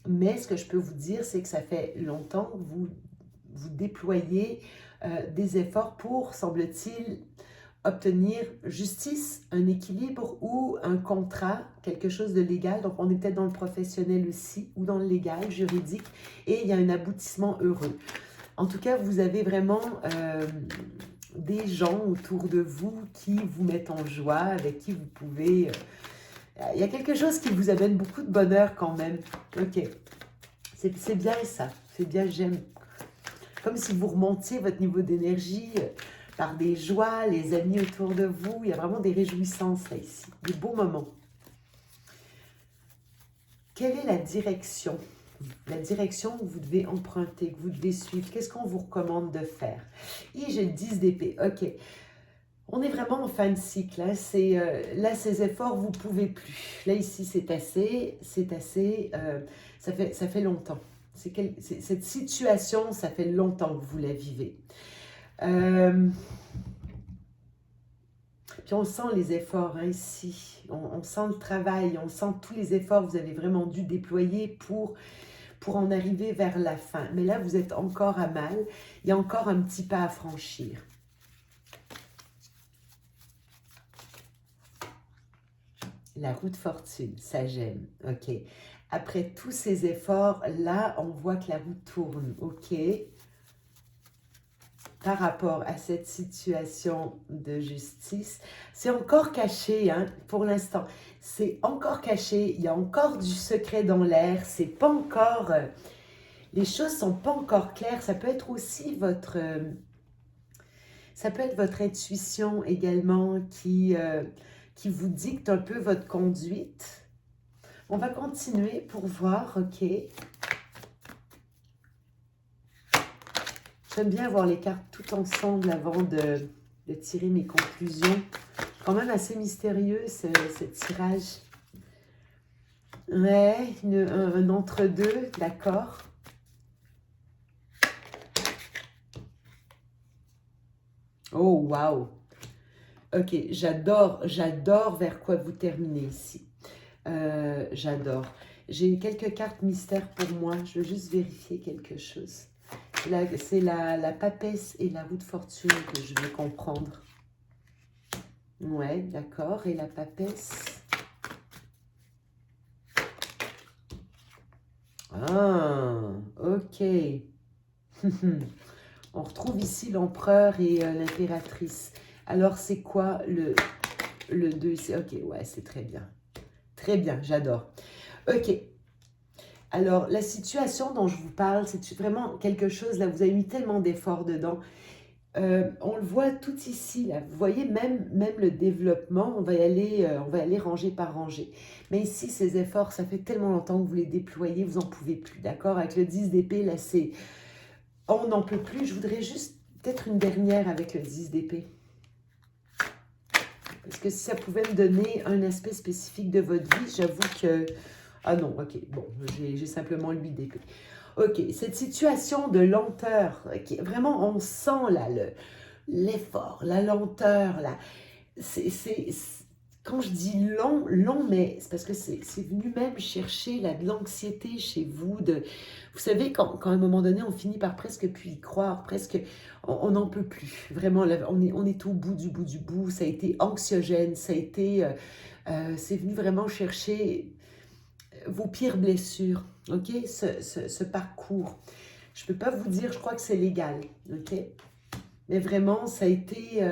Mais ce que je peux vous dire, c'est que ça fait longtemps que vous déployez des efforts pour, semble-t-il, obtenir justice, un équilibre ou un contrat, quelque chose de légal. Donc, on est peut-être dans le professionnel aussi ou dans le légal, juridique, et il y a un aboutissement heureux. En tout cas, vous avez vraiment des gens autour de vous qui vous mettent en joie, avec qui vous pouvez... il y a quelque chose qui vous amène beaucoup de bonheur quand même. OK. C'est bien ça. C'est bien, j'aime. Comme si vous remontiez votre niveau d'énergie par des joies, les amis autour de vous. Il y a vraiment des réjouissances là, ici, des beaux moments. Quelle est la direction la direction que vous devez emprunter, que vous devez suivre, qu'est-ce qu'on vous recommande de faire. Et j'ai le 10 d'épée, ok. On est vraiment en fin de cycle, là, là ces efforts, vous ne pouvez plus. Là, ici, c'est assez, ça fait longtemps. Cette situation, ça fait longtemps que vous la vivez. Puis on sent les efforts hein, ici, on sent le travail, on sent tous les efforts que vous avez vraiment dû déployer pour en arriver vers la fin. Mais là, vous êtes encore à mal, il y a encore un petit pas à franchir. La roue de fortune, ça j'aime, ok. Après tous ces efforts, là, on voit que la roue tourne, ok. Par rapport à cette situation de justice, c'est encore caché hein, pour l'instant. C'est encore caché, il y a encore du secret dans l'air, c'est pas encore... les choses sont pas encore claires, ça peut être aussi votre... ça peut être votre intuition également qui vous dicte un peu votre conduite. On va continuer pour voir, ok. J'aime bien avoir les cartes tout ensemble avant de tirer mes conclusions. Quand même assez mystérieux ce tirage. Ouais, un entre-deux, d'accord. Oh, waouh. Ok, j'adore vers quoi vous terminez ici. J'adore. J'ai quelques cartes mystères pour moi. Je veux juste vérifier quelque chose. C'est la papesse et la roue de fortune que je veux comprendre. Ouais, d'accord. Et la papesse. Ah, ok. On retrouve ici l'empereur et l'impératrice. Alors, c'est quoi le 2 ici? Ok, ouais, c'est très bien. Très bien, j'adore. Ok. Alors, la situation dont je vous parle, c'est vraiment quelque chose, là, vous avez mis tellement d'efforts dedans. On le voit tout ici, là. Vous voyez, même le développement, on va y aller rangée par rangée. Mais ici, ces efforts, ça fait tellement longtemps que vous les déployez, vous n'en pouvez plus, d'accord? Avec le 10 d'épée, là, c'est... On n'en peut plus. Je voudrais juste peut-être une dernière avec le 10 d'épée. Parce que si ça pouvait me donner un aspect spécifique de votre vie, j'avoue que... Ah non, ok, bon, j'ai simplement le 8 d'épée. Ok, cette situation de lenteur, vraiment on sent là l'effort, la lenteur, là. Quand je dis long, mais c'est parce que c'est venu même chercher là, de l'anxiété chez vous. Vous savez, quand à un moment donné, on finit par presque plus y croire, presque, on n'en peut plus. Vraiment, là, on est au bout du bout du bout. Ça a été anxiogène, ça a été... c'est venu vraiment chercher vos pires blessures, ok? Ce parcours. Je ne peux pas vous dire, je crois que c'est légal, ok? Mais vraiment, ça a été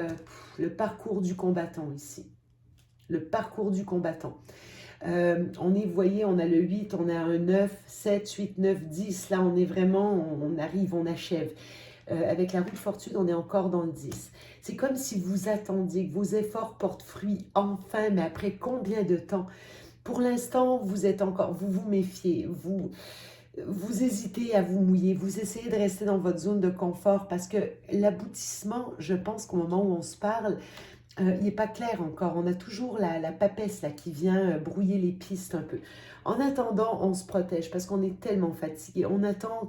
le parcours du combattant ici. Le parcours du combattant. On est, vous voyez, on a le 8, on a un 9, 7, 8, 9, 10. Là, on est vraiment, on arrive, on achève. Avec la roue de fortune, on est encore dans le 10. C'est comme si vous attendiez que vos efforts portent fruit enfin, mais après combien de temps? Pour l'instant, vous êtes encore, vous vous méfiez, vous hésitez à vous mouiller, vous essayez de rester dans votre zone de confort parce que l'aboutissement, je pense qu'au moment où on se parle, il n'est pas clair encore. On a toujours la papesse là, qui vient brouiller les pistes un peu. En attendant, on se protège parce qu'on est tellement fatigué. On attend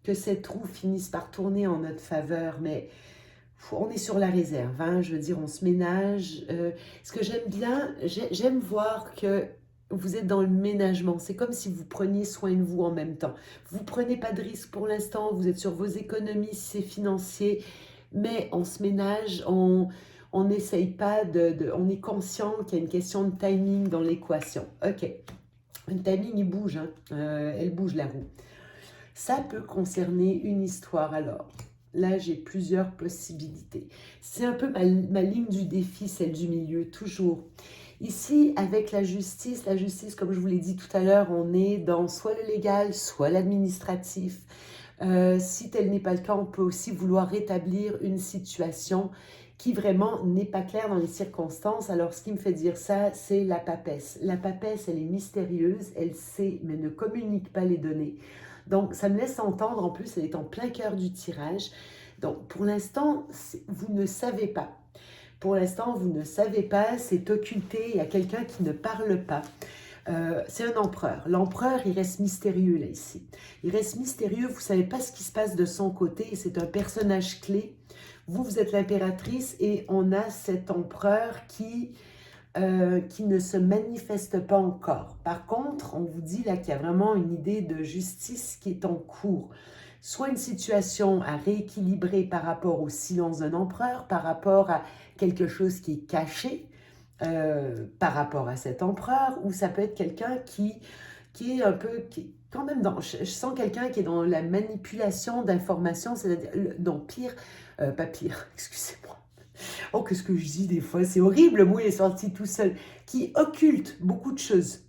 que cette roue finisse par tourner en notre faveur, mais on est sur la réserve. Hein, je veux dire, on se ménage. Ce que j'aime bien, j'aime voir que vous êtes dans le ménagement. C'est comme si vous preniez soin de vous en même temps. Vous ne prenez pas de risque pour l'instant. Vous êtes sur vos économies, c'est financier. Mais on se ménage, on n'essaye pas on est conscient qu'il y a une question de timing dans l'équation. Ok, le timing, il bouge, hein. Elle bouge la roue. Ça peut concerner une histoire alors. Là, j'ai plusieurs possibilités. C'est un peu ma ligne du défi, celle du milieu, toujours. Ici, avec la justice, comme je vous l'ai dit tout à l'heure, on est dans soit le légal, soit l'administratif. Si tel n'est pas le cas, on peut aussi vouloir rétablir une situation qui vraiment n'est pas clair dans les circonstances. Alors, ce qui me fait dire ça, c'est la papesse. La papesse, elle est mystérieuse, elle sait, mais ne communique pas les données. Donc, ça me laisse entendre, en plus, elle est en plein cœur du tirage. Donc, pour l'instant, vous ne savez pas. Pour l'instant, vous ne savez pas, c'est occulté, il y a quelqu'un qui ne parle pas. C'est un empereur. L'empereur, il reste mystérieux là, ici. Il reste mystérieux, vous ne savez pas ce qui se passe de son côté, c'est un personnage clé. Vous, vous êtes l'impératrice et on a cet empereur qui ne se manifeste pas encore. Par contre, on vous dit là qu'il y a vraiment une idée de justice qui est en cours. Soit une situation à rééquilibrer par rapport au silence d'un empereur, par rapport à quelque chose qui est caché, par rapport à cet empereur, ou ça peut être quelqu'un qui est un peu, qui est quand même dans, je sens quelqu'un qui est dans la manipulation d'informations, c'est-à-dire, non, pire, pas pire, excusez-moi. Oh, qu'est-ce que je dis des fois, c'est horrible, le mot est sorti tout seul, qui occulte beaucoup de choses.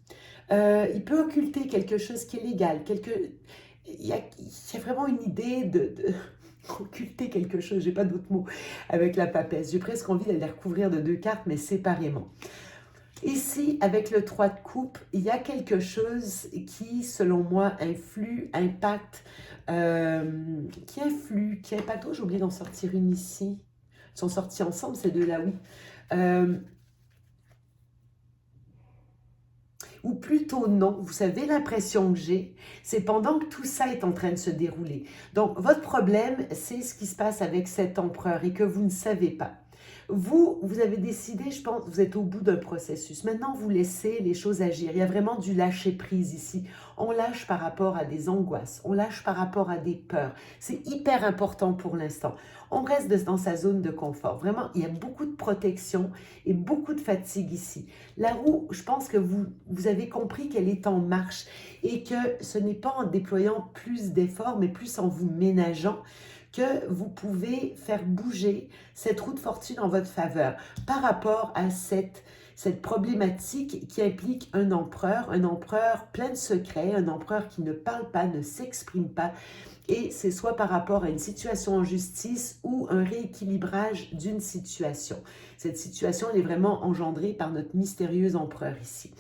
Il peut occulter quelque chose qui est légal, il y a vraiment une idée de occulter quelque chose, j'ai pas d'autre mot avec la papesse. J'ai presque envie d'aller recouvrir de 2 cartes, mais séparément. Ici, avec le 3 de coupe, il y a quelque chose qui, selon moi, impacte. Oh, j'ai oublié d'en sortir une ici. Ils sont sortis ensemble, ces deux-là, oui. Ou plutôt non, vous savez l'impression que j'ai, c'est pendant que tout ça est en train de se dérouler. Donc, votre problème, c'est ce qui se passe avec cet empereur et que vous ne savez pas. Vous avez décidé, je pense, vous êtes au bout d'un processus. Maintenant, vous laissez les choses agir. Il y a vraiment du lâcher-prise ici. On lâche par rapport à des angoisses, on lâche par rapport à des peurs. C'est hyper important pour l'instant. On reste dans sa zone de confort. Vraiment, il y a beaucoup de protection et beaucoup de fatigue ici. La roue, je pense que vous avez compris qu'elle est en marche et que ce n'est pas en déployant plus d'efforts, mais plus en vous ménageant que vous pouvez faire bouger cette roue de fortune en votre faveur par rapport à cette problématique qui implique un empereur plein de secrets, un empereur qui ne parle pas, ne s'exprime pas, et c'est soit par rapport à une situation en justice ou un rééquilibrage d'une situation. Cette situation, elle est vraiment engendrée par notre mystérieux empereur ici.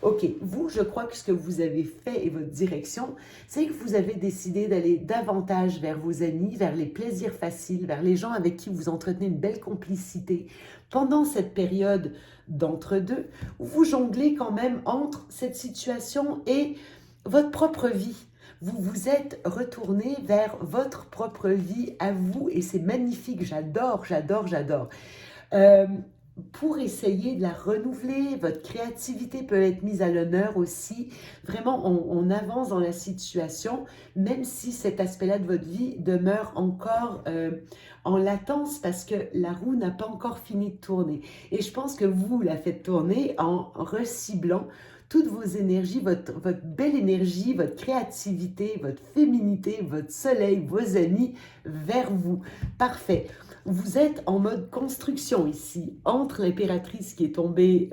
Ok, vous, je crois que ce que vous avez fait et votre direction, c'est que vous avez décidé d'aller davantage vers vos amis, vers les plaisirs faciles, vers les gens avec qui vous entretenez une belle complicité pendant cette période d'entre-deux, où vous jonglez quand même entre cette situation et votre propre vie. Vous vous êtes retourné vers votre propre vie à vous et c'est magnifique, j'adore, j'adore, j'adore. Pour essayer de la renouveler, votre créativité peut être mise à l'honneur aussi. Vraiment, on avance dans la situation, même si cet aspect-là de votre vie demeure encore en latence parce que la roue n'a pas encore fini de tourner. Et je pense que vous la faites tourner en reciblant toutes vos énergies, votre belle énergie, votre créativité, votre féminité, votre soleil, vos amis vers vous. Parfait. Vous êtes en mode construction ici, entre l'impératrice qui est tombée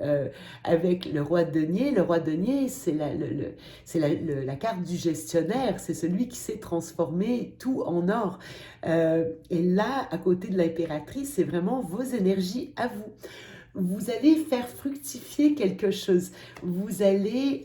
avec le roi de denier. Le roi de denier, c'est la carte du gestionnaire, c'est celui qui s'est transformé tout en or. Et là, à côté de l'impératrice, c'est vraiment vos énergies à vous. Vous allez faire fructifier quelque chose. Vous allez...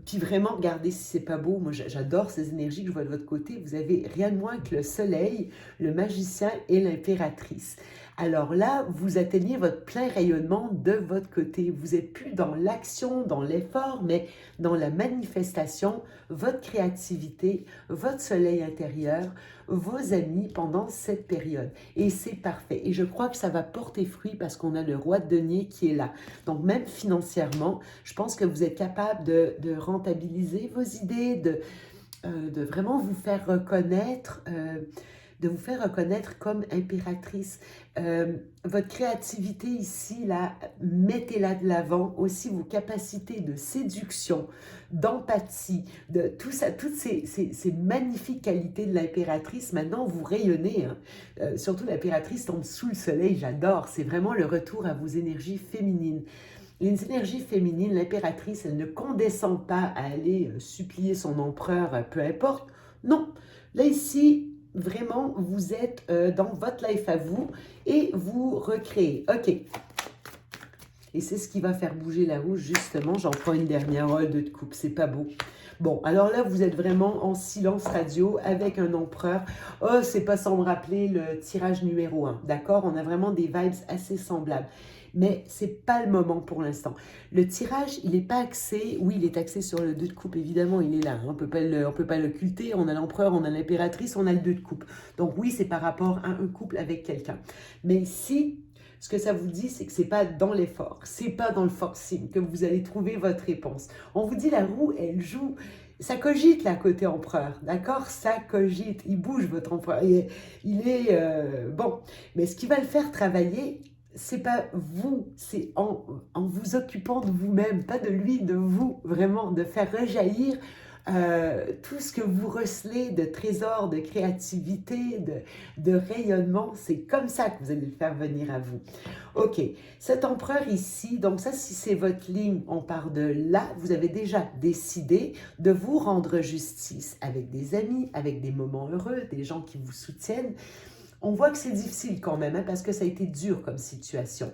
puis vraiment, regardez si c'est pas beau. Moi, j'adore ces énergies que je vois de votre côté. Vous avez rien de moins que le soleil, le magicien et l'impératrice. Alors là, vous atteignez votre plein rayonnement de votre côté. Vous n'êtes plus dans l'action, dans l'effort, mais dans la manifestation, votre créativité, votre soleil intérieur, vos amis pendant cette période. Et c'est parfait. Et je crois que ça va porter fruit parce qu'on a le roi de denier qui est là. Donc même financièrement, je pense que vous êtes capable de rentabiliser vos idées, de vraiment vous faire reconnaître, comme impératrice. Votre créativité ici, là, mettez-la de l'avant. Aussi vos capacités de séduction, d'empathie, de tout ça, toutes ces magnifiques qualités de l'impératrice. Maintenant, vous rayonnez. Hein. Surtout l'impératrice tombe sous le soleil, j'adore. C'est vraiment le retour à vos énergies féminines. Les énergies féminines, l'impératrice, elle ne condescend pas à aller supplier son empereur, peu importe. Non, là ici, vraiment, vous êtes dans votre life à vous et vous recréez. OK. Et c'est ce qui va faire bouger la roue, justement. J'en prends une dernière. Oh, 2 de coupe, c'est pas beau. Bon, alors là, vous êtes vraiment en silence radio avec un empereur. Oh, c'est pas sans me rappeler le tirage numéro 1. D'accord? On a vraiment des vibes assez semblables. Mais c'est pas le moment pour l'instant. Le tirage, il n'est pas axé. Oui, il est axé sur le 2 de coupe, évidemment, il est là. On peut pas l'occulter. On a l'empereur, on a l'impératrice, on a le 2 de coupe. Donc oui, c'est par rapport à un couple avec quelqu'un. Mais si ce que ça vous dit, c'est que c'est pas dans l'effort, c'est pas dans le forcing que vous allez trouver votre réponse. On vous dit la roue, elle joue, ça cogite là côté empereur, d'accord? Ça cogite, il bouge votre empereur, il est bon. Mais ce qui va le faire travailler, c'est pas vous, c'est en vous occupant de vous-même, pas de lui, de vous, vraiment, de faire rejaillir tout ce que vous recelez de trésors, de créativité, de rayonnement, c'est comme ça que vous allez le faire venir à vous. OK, cet empereur ici, donc ça, si c'est votre ligne, on part de là, vous avez déjà décidé de vous rendre justice avec des amis, avec des moments heureux, des gens qui vous soutiennent. On voit que c'est difficile quand même, hein, parce que ça a été dur comme situation.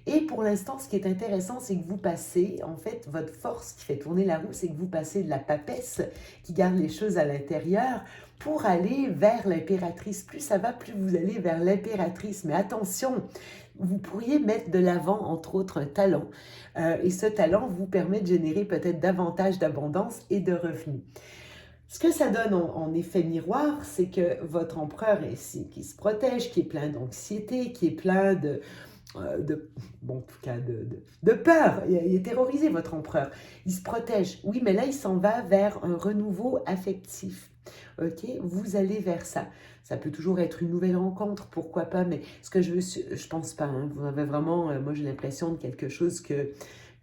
Et pour l'instant, ce qui est intéressant, c'est que vous passez, en fait, votre force qui fait tourner la roue, c'est que vous passez de la papesse qui garde les choses à l'intérieur pour aller vers l'impératrice. Plus ça va, plus vous allez vers l'impératrice. Mais attention, vous pourriez mettre de l'avant, entre autres, un talent. Et ce talent vous permet de générer peut-être davantage d'abondance et de revenus. Ce que ça donne en effet miroir, c'est que votre empereur ici, qui se protège, qui est plein d'anxiété, qui est plein bon, en tout cas, de peur. Il est terrorisé, votre empereur. Il se protège. Oui, mais là, il s'en va vers un renouveau affectif. OK? Vous allez vers ça. Ça peut toujours être une nouvelle rencontre, pourquoi pas, mais ce que je pense pas. Hein, vous avez vraiment, moi, j'ai l'impression de quelque chose que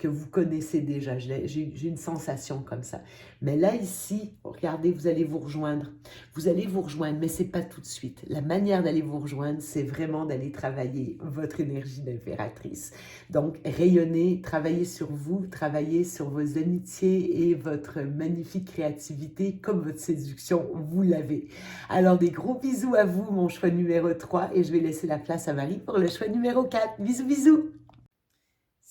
vous connaissez déjà. J'ai une sensation comme ça. Mais là, ici, regardez, vous allez vous rejoindre. Vous allez vous rejoindre, mais c'est pas tout de suite. La manière d'aller vous rejoindre, c'est vraiment d'aller travailler votre énergie d'impératrice. Donc, rayonner, travailler sur vous, travailler sur vos amitiés et votre magnifique créativité, comme votre séduction, vous l'avez. Alors, des gros bisous à vous, mon choix numéro 3, et je vais laisser la place à Marie pour le choix numéro 4. Bisous, bisous!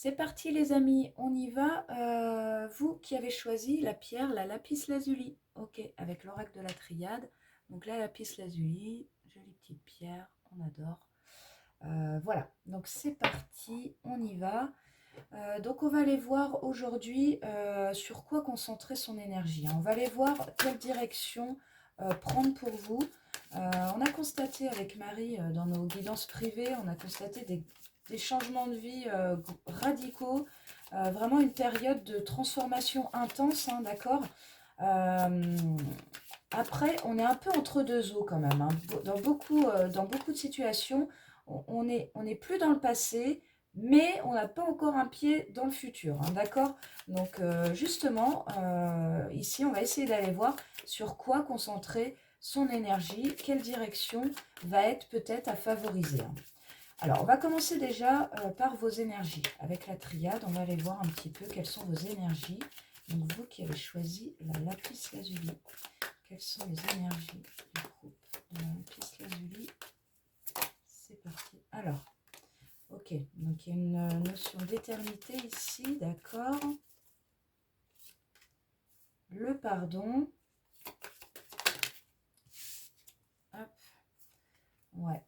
C'est parti les amis, on y va. Vous qui avez choisi la pierre, la lapis lazuli. Ok, avec l'oracle de la triade. Donc la lapis lazuli, jolie petite pierre, on adore. Voilà, donc c'est parti, on y va. Donc on va aller voir aujourd'hui sur quoi concentrer son énergie. On va aller voir quelle direction prendre pour vous. On a constaté avec Marie dans nos guidances privées, on a constaté des changements de vie radicaux, vraiment une période de transformation intense, hein, d'accord. Après, on est un peu entre deux eaux quand même, hein. Dans beaucoup de situations, on n'est plus dans le passé, mais on n'a pas encore un pied dans le futur, hein, d'accord. Donc justement, ici, on va essayer d'aller voir sur quoi concentrer son énergie, quelle direction va être peut-être à favoriser, hein. Alors, on va commencer déjà par vos énergies. Avec la triade, on va aller voir un petit peu quelles sont vos énergies. Donc, vous qui avez choisi la lapis lazuli, quelles sont les énergies du groupe de la lapis lazuli? C'est parti. Alors, ok, donc il y a une notion d'éternité ici, d'accord. Le pardon. Hop, ouais.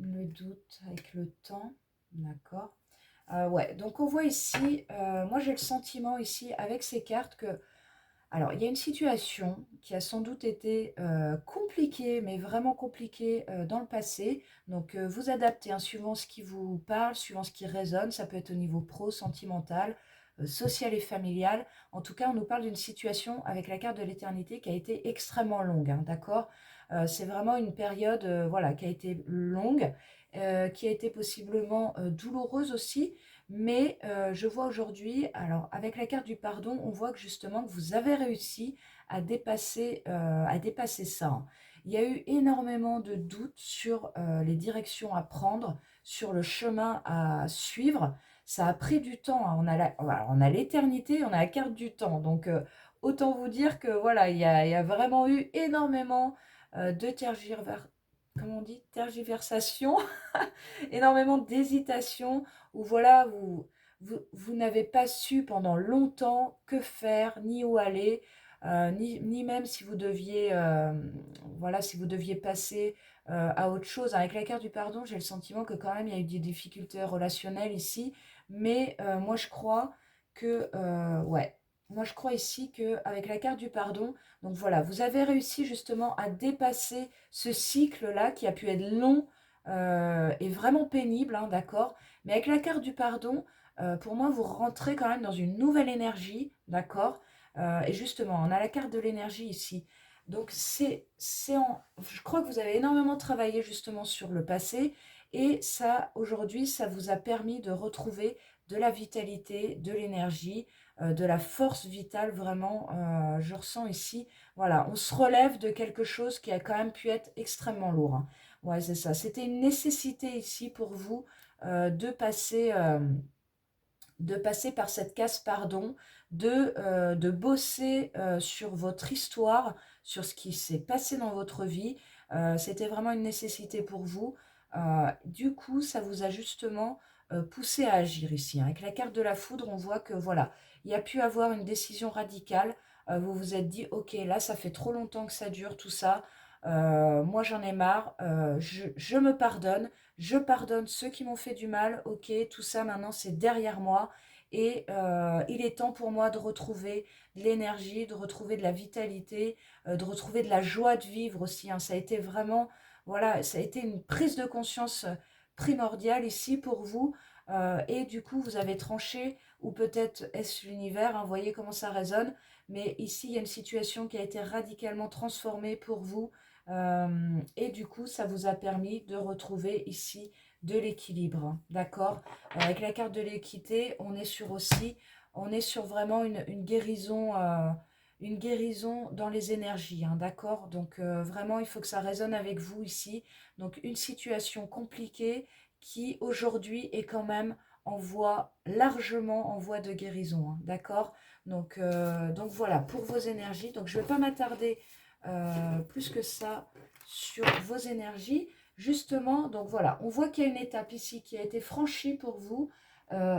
Le doute avec le temps, d'accord. Ouais, donc on voit ici, moi j'ai le sentiment ici avec ces cartes que, alors il y a une situation qui a sans doute été compliquée, mais vraiment compliquée dans le passé. Donc vous adaptez, hein, suivant ce qui vous parle, suivant ce qui résonne, ça peut être au niveau pro, sentimental, social et familial. En tout cas, on nous parle d'une situation avec la carte de l'éternité qui a été extrêmement longue, hein, d'accord. C'est vraiment une période voilà, qui a été longue, qui a été possiblement douloureuse aussi, mais je vois aujourd'hui, alors avec la carte du pardon, on voit que justement que vous avez réussi à dépasser ça, hein. Il y a eu énormément de doutes sur les directions à prendre, sur le chemin à suivre. Ça a pris du temps, hein. On a l'éternité, on a la carte du temps. Donc autant vous dire que voilà, il y a vraiment eu énormément de comment on dit, tergiversation, énormément d'hésitation, où voilà, vous n'avez pas su pendant longtemps que faire, ni où aller, ni même si vous deviez, voilà, si vous deviez passer à autre chose. Avec la carte du pardon, j'ai le sentiment que quand même il y a eu des difficultés relationnelles ici, mais moi je crois que, ouais, moi je crois ici qu'avec la carte du pardon, donc voilà, vous avez réussi justement à dépasser ce cycle-là qui a pu être long et vraiment pénible, hein, d'accord? Mais avec la carte du pardon, pour moi, vous rentrez quand même dans une nouvelle énergie, d'accord? Et justement, on a la carte de l'énergie ici. Donc, je crois que vous avez énormément travaillé justement sur le passé et ça, aujourd'hui, ça vous a permis de retrouver de la vitalité, de l'énergie, de la force vitale, vraiment, je ressens ici. Voilà, on se relève de quelque chose qui a quand même pu être extrêmement lourd, hein. Ouais, c'est ça. C'était une nécessité ici pour vous de passer par cette case pardon, de bosser sur votre histoire, sur ce qui s'est passé dans votre vie. C'était vraiment une nécessité pour vous. Du coup, ça vous a justement poussé à agir ici, hein. Avec la carte de la foudre, on voit que voilà, il y a pu avoir une décision radicale. Vous vous êtes dit, ok, là, ça fait trop longtemps que ça dure, tout ça. Moi, j'en ai marre. Je me pardonne. Je pardonne ceux qui m'ont fait du mal. Ok, tout ça, maintenant, c'est derrière moi. Et il est temps pour moi de retrouver de l'énergie, de retrouver de la vitalité, de retrouver de la joie de vivre aussi, hein. Ça a été vraiment, voilà, ça a été une prise de conscience primordiale ici pour vous. Et du coup, vous avez tranché, ou peut-être est-ce l'univers, hein, voyez comment ça résonne. Mais ici, il y a une situation qui a été radicalement transformée pour vous. Et du coup, ça vous a permis de retrouver ici de l'équilibre, hein, d'accord? Avec la carte de l'équité, on est sur vraiment une guérison dans les énergies, hein, d'accord? Donc vraiment, il faut que ça résonne avec vous ici. Donc une situation compliquée qui aujourd'hui est quand même largement en voie de guérison, hein, d'accord? Donc voilà, pour vos énergies. Donc je ne vais pas m'attarder plus que ça sur vos énergies. Justement, donc voilà, on voit qu'il y a une étape ici qui a été franchie pour vous,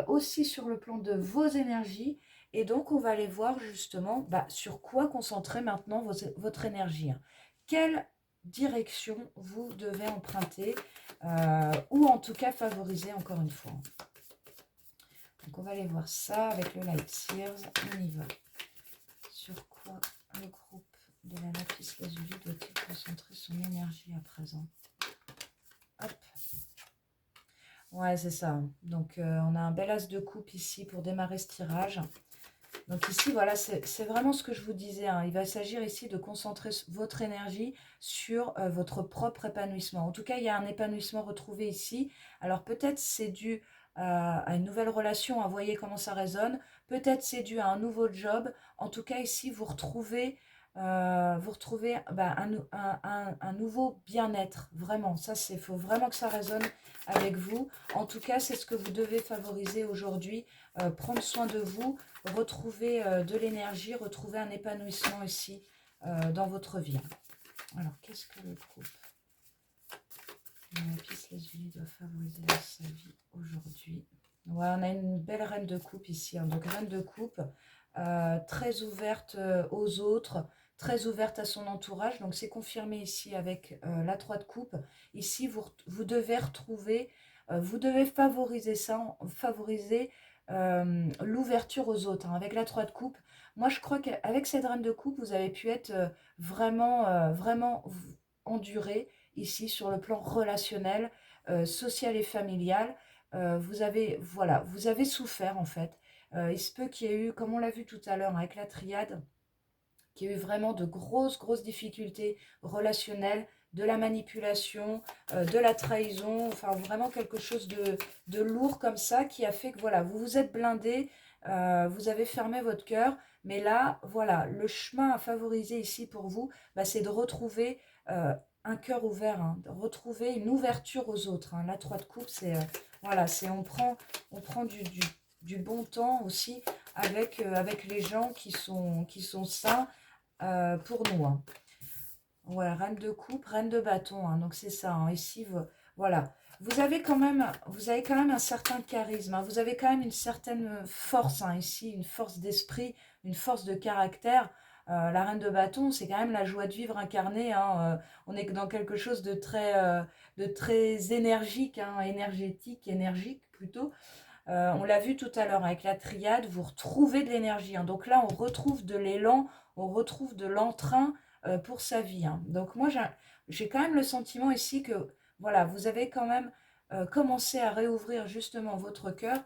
aussi sur le plan de vos énergies. Et donc, on va aller voir justement sur quoi concentrer maintenant votre énergie, hein. Quelle direction vous devez emprunter, ou en tout cas favoriser encore une fois. Donc, on va aller voir ça avec le Light Seers. On y va. Sur quoi le groupe de la Lapis Lazuli doit-il concentrer son énergie à présent? Hop. Ouais, c'est ça. Donc, on a un bel as de coupe ici pour démarrer ce tirage. Donc ici, voilà, c'est vraiment ce que je vous disais, hein. Il va s'agir ici de concentrer votre énergie sur votre propre épanouissement. En tout cas, il y a un épanouissement retrouvé ici. Alors peut-être c'est dû à une nouvelle relation, hein, voyez comment ça résonne. Peut-être c'est dû à un nouveau job. En tout cas, ici, vous retrouvez un nouveau bien-être. Vraiment, ça, il faut vraiment que ça résonne avec vous. En tout cas, c'est ce que vous devez favoriser aujourd'hui. Prendre soin de vous, retrouver de l'énergie, retrouver un épanouissement ici dans votre vie. Alors, qu'est-ce que le groupe Lapis Lazuli doit favoriser dans sa vie aujourd'hui? Ouais, on a une belle reine de coupe ici, hein. Donc, reine de coupe, très ouverte aux autres, très ouverte à son entourage. Donc, c'est confirmé ici avec la 3 de coupe. Ici, vous devez retrouver, vous devez favoriser ça, favoriser l'ouverture aux autres, hein, avec la 3 de coupe. Moi, je crois qu'avec cette reine de coupe, vous avez pu être vraiment enduré ici sur le plan relationnel, social et familial. Voilà, vous avez souffert en fait. Il se peut qu'il y ait eu, comme on l'a vu tout à l'heure avec la triade, qu'il y a eu vraiment de grosses difficultés relationnelles, de la manipulation, de la trahison, enfin vraiment quelque chose de lourd comme ça qui a fait que voilà, vous vous êtes blindé, vous avez fermé votre cœur, mais là, voilà, le chemin à favoriser ici pour vous, c'est de retrouver un cœur ouvert, hein, de retrouver une ouverture aux autres, hein. La 3 de coupe, c'est voilà, on prend du bon temps aussi avec les gens qui sont sains pour nous, hein. Ouais, reine de coupe, reine de bâton, hein, donc c'est ça, hein, ici, voilà. Vous avez quand même un certain charisme, hein, vous avez quand même une certaine force, hein, ici, une force d'esprit, une force de caractère. La reine de bâton, c'est quand même la joie de vivre incarnée, hein, on est dans quelque chose de très énergique, hein, énergétique, énergique plutôt. On l'a vu tout à l'heure avec la triade, vous retrouvez de l'énergie, hein. Donc là, on retrouve de l'élan, on retrouve de l'entrain pour sa vie, hein. Donc moi, j'ai quand même le sentiment ici que, voilà, vous avez quand même commencé à réouvrir justement votre cœur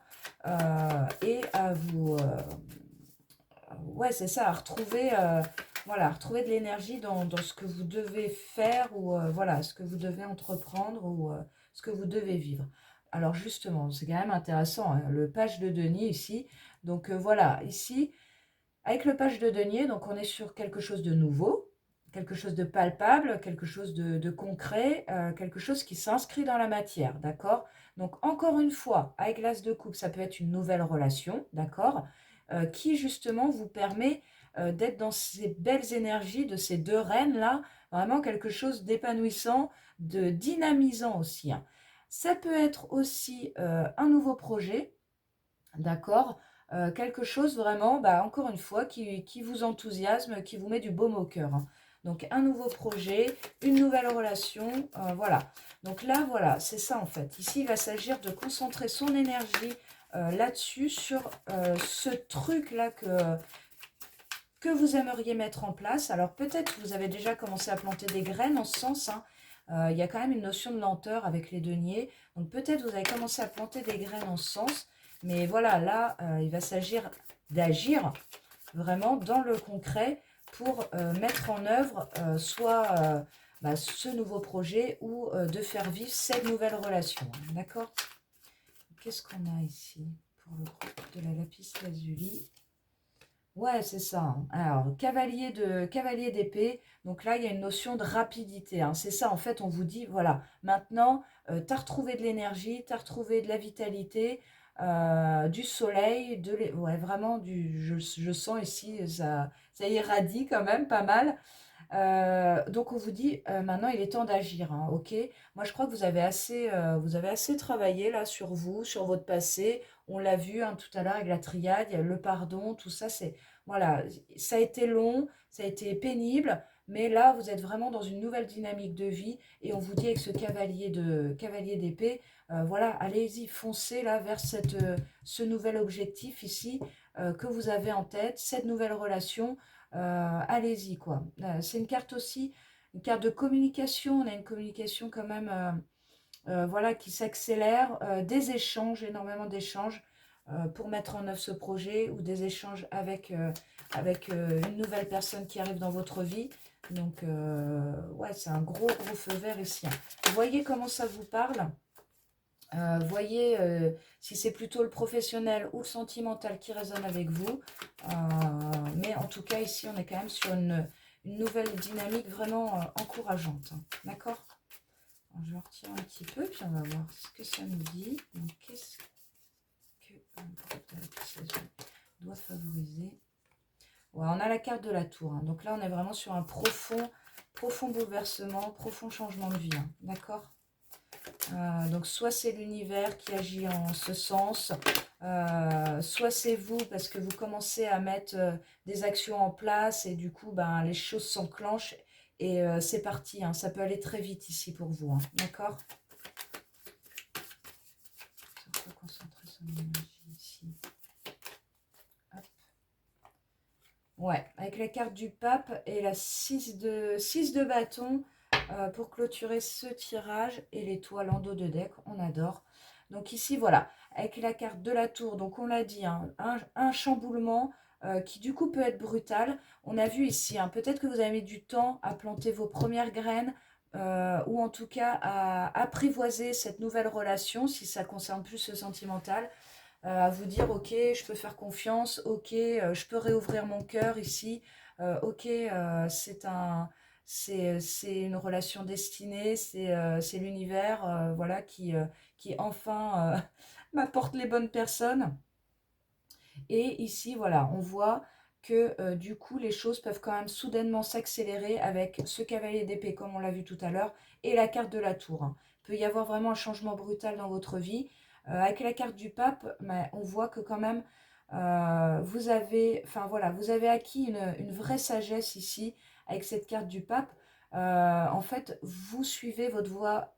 et à ouais, c'est ça, à retrouver, voilà, à retrouver de l'énergie dans ce que vous devez faire ou voilà, ce que vous devez entreprendre ou ce que vous devez vivre. Alors justement, c'est quand même intéressant, hein, le page de denier ici. Donc voilà, ici, avec le page de denier, donc on est sur quelque chose de nouveau, quelque chose de palpable, quelque chose de concret, quelque chose qui s'inscrit dans la matière, d'accord? Donc encore une fois, avec l'as de coupe, ça peut être une nouvelle relation, d'accord? Qui justement vous permet d'être dans ces belles énergies de ces deux reines-là, vraiment quelque chose d'épanouissant, de dynamisant aussi, hein. Ça peut être aussi un nouveau projet, d'accord? Quelque chose vraiment, bah, encore une fois, qui vous enthousiasme, qui vous met du baume au cœur, hein. Donc un nouveau projet, une nouvelle relation, voilà. Donc là, voilà, c'est ça en fait. Ici, il va s'agir de concentrer son énergie là-dessus, sur ce truc-là que vous aimeriez mettre en place. Alors peut-être vous avez déjà commencé à planter des graines en ce sens, hein. Il y a quand même une notion de lenteur avec les deniers. Donc peut-être vous avez commencé à planter des graines en ce sens. Mais voilà, là, il va s'agir d'agir vraiment dans le concret pour mettre en œuvre soit bah, ce nouveau projet ou de faire vivre cette nouvelle relation, hein. D'accord? Qu'est-ce qu'on a ici pour le groupe de la lapis lazuli? Ouais, c'est ça, hein. Alors, cavalier d'épée. Donc là, il y a une notion de rapidité, hein. C'est ça, en fait, on vous dit, voilà, maintenant, tu as retrouvé de l'énergie, tu as retrouvé de la vitalité, du soleil, ouais, vraiment, je sens ici, ça irradie quand même pas mal. Donc on vous dit maintenant il est temps d'agir, hein, ok? Moi je crois que vous avez assez travaillé là sur vous, sur votre passé. On l'a vu, hein, tout à l'heure avec la triade, il y a le pardon, tout ça, c'est voilà, ça a été long, ça a été pénible, mais là vous êtes vraiment dans une nouvelle dynamique de vie et on vous dit avec ce cavalier d'épée, voilà, allez-y, foncez là vers ce nouvel objectif ici que vous avez en tête, cette nouvelle relation. Allez-y, quoi. C'est une carte aussi, une carte de communication. On a une communication quand même, voilà, qui s'accélère, des échanges, énormément d'échanges pour mettre en œuvre ce projet ou des échanges avec une nouvelle personne qui arrive dans votre vie. Donc, ouais, c'est un gros, gros feu vert ici, hein. Vous voyez comment ça vous parle? Voyez si c'est plutôt le professionnel ou le sentimental qui résonne avec vous. Mais en tout cas, ici, on est quand même sur une nouvelle dynamique vraiment encourageante, hein. D'accord? Je vais retirer un petit peu, puis on va voir ce que ça nous dit. Donc, qu'est-ce que doit favoriser? Ouais, on a la carte de la tour, hein. Donc là, on est vraiment sur un profond bouleversement, profond changement de vie, hein. D'accord? Donc soit c'est l'univers qui agit en ce sens, soit c'est vous parce que vous commencez à mettre des actions en place et du coup ben, les choses s'enclenchent et c'est parti, hein. Ça peut aller très vite ici pour vous, hein. D'accord? Ça peut concentrer son énergie ici. Hop. Ouais, avec la carte du pape et la 6 de bâton pour clôturer ce tirage et l'étoile en dos de deck, on adore. Donc ici, voilà, avec la carte de la tour, donc on l'a dit, hein, un chamboulement qui du coup peut être brutal. On a vu ici, hein, peut-être que vous avez mis du temps à planter vos premières graines ou en tout cas à apprivoiser cette nouvelle relation si ça concerne plus le sentimental. À vous dire, ok, je peux faire confiance, ok, je peux réouvrir mon cœur ici, ok, c'est une relation destinée, c'est l'univers, voilà, qui enfin m'apporte les bonnes personnes. Et ici, voilà, on voit que du coup, les choses peuvent quand même soudainement s'accélérer avec ce cavalier d'épée, comme on l'a vu tout à l'heure, et la carte de la tour, hein. Il peut y avoir vraiment un changement brutal dans votre vie. Avec la carte du pape, ben, on voit que quand même, vous avez, enfin voilà, vous avez acquis une vraie sagesse ici, avec cette carte du pape. En fait, vous suivez votre voie,